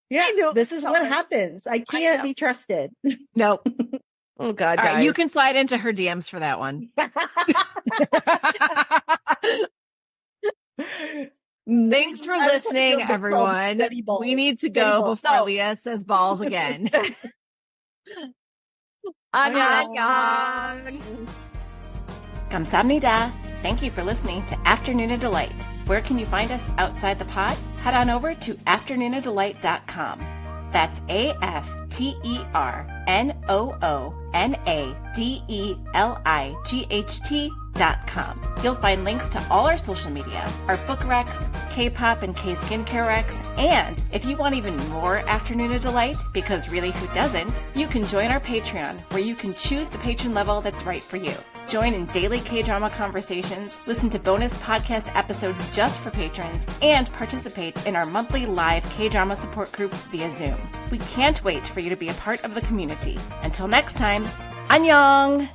Yeah, this is what happens. I can't be trusted. Nope. Oh God, all guys. Right, you can slide into her DMs for that one. Thanks for listening, everyone. We need to go before Leah says balls again. Annyeong. Kamsahamnida. Thank you for listening to Afternoona Delight. Where can you find us outside the pod? Head on over to afternoonadelight.com. That's AFTERNOONADELIGHT.com. You'll find links to all our social media, our book recs, K-pop and K-skincare recs, and if you want even more Afternoona Delight, because really who doesn't, you can join our Patreon, where you can choose the patron level that's right for you. Join in daily K-drama conversations, listen to bonus podcast episodes just for patrons, and participate in our monthly live K-drama support group via Zoom. We can't wait for you to be a part of the community. Until next time, annyeong!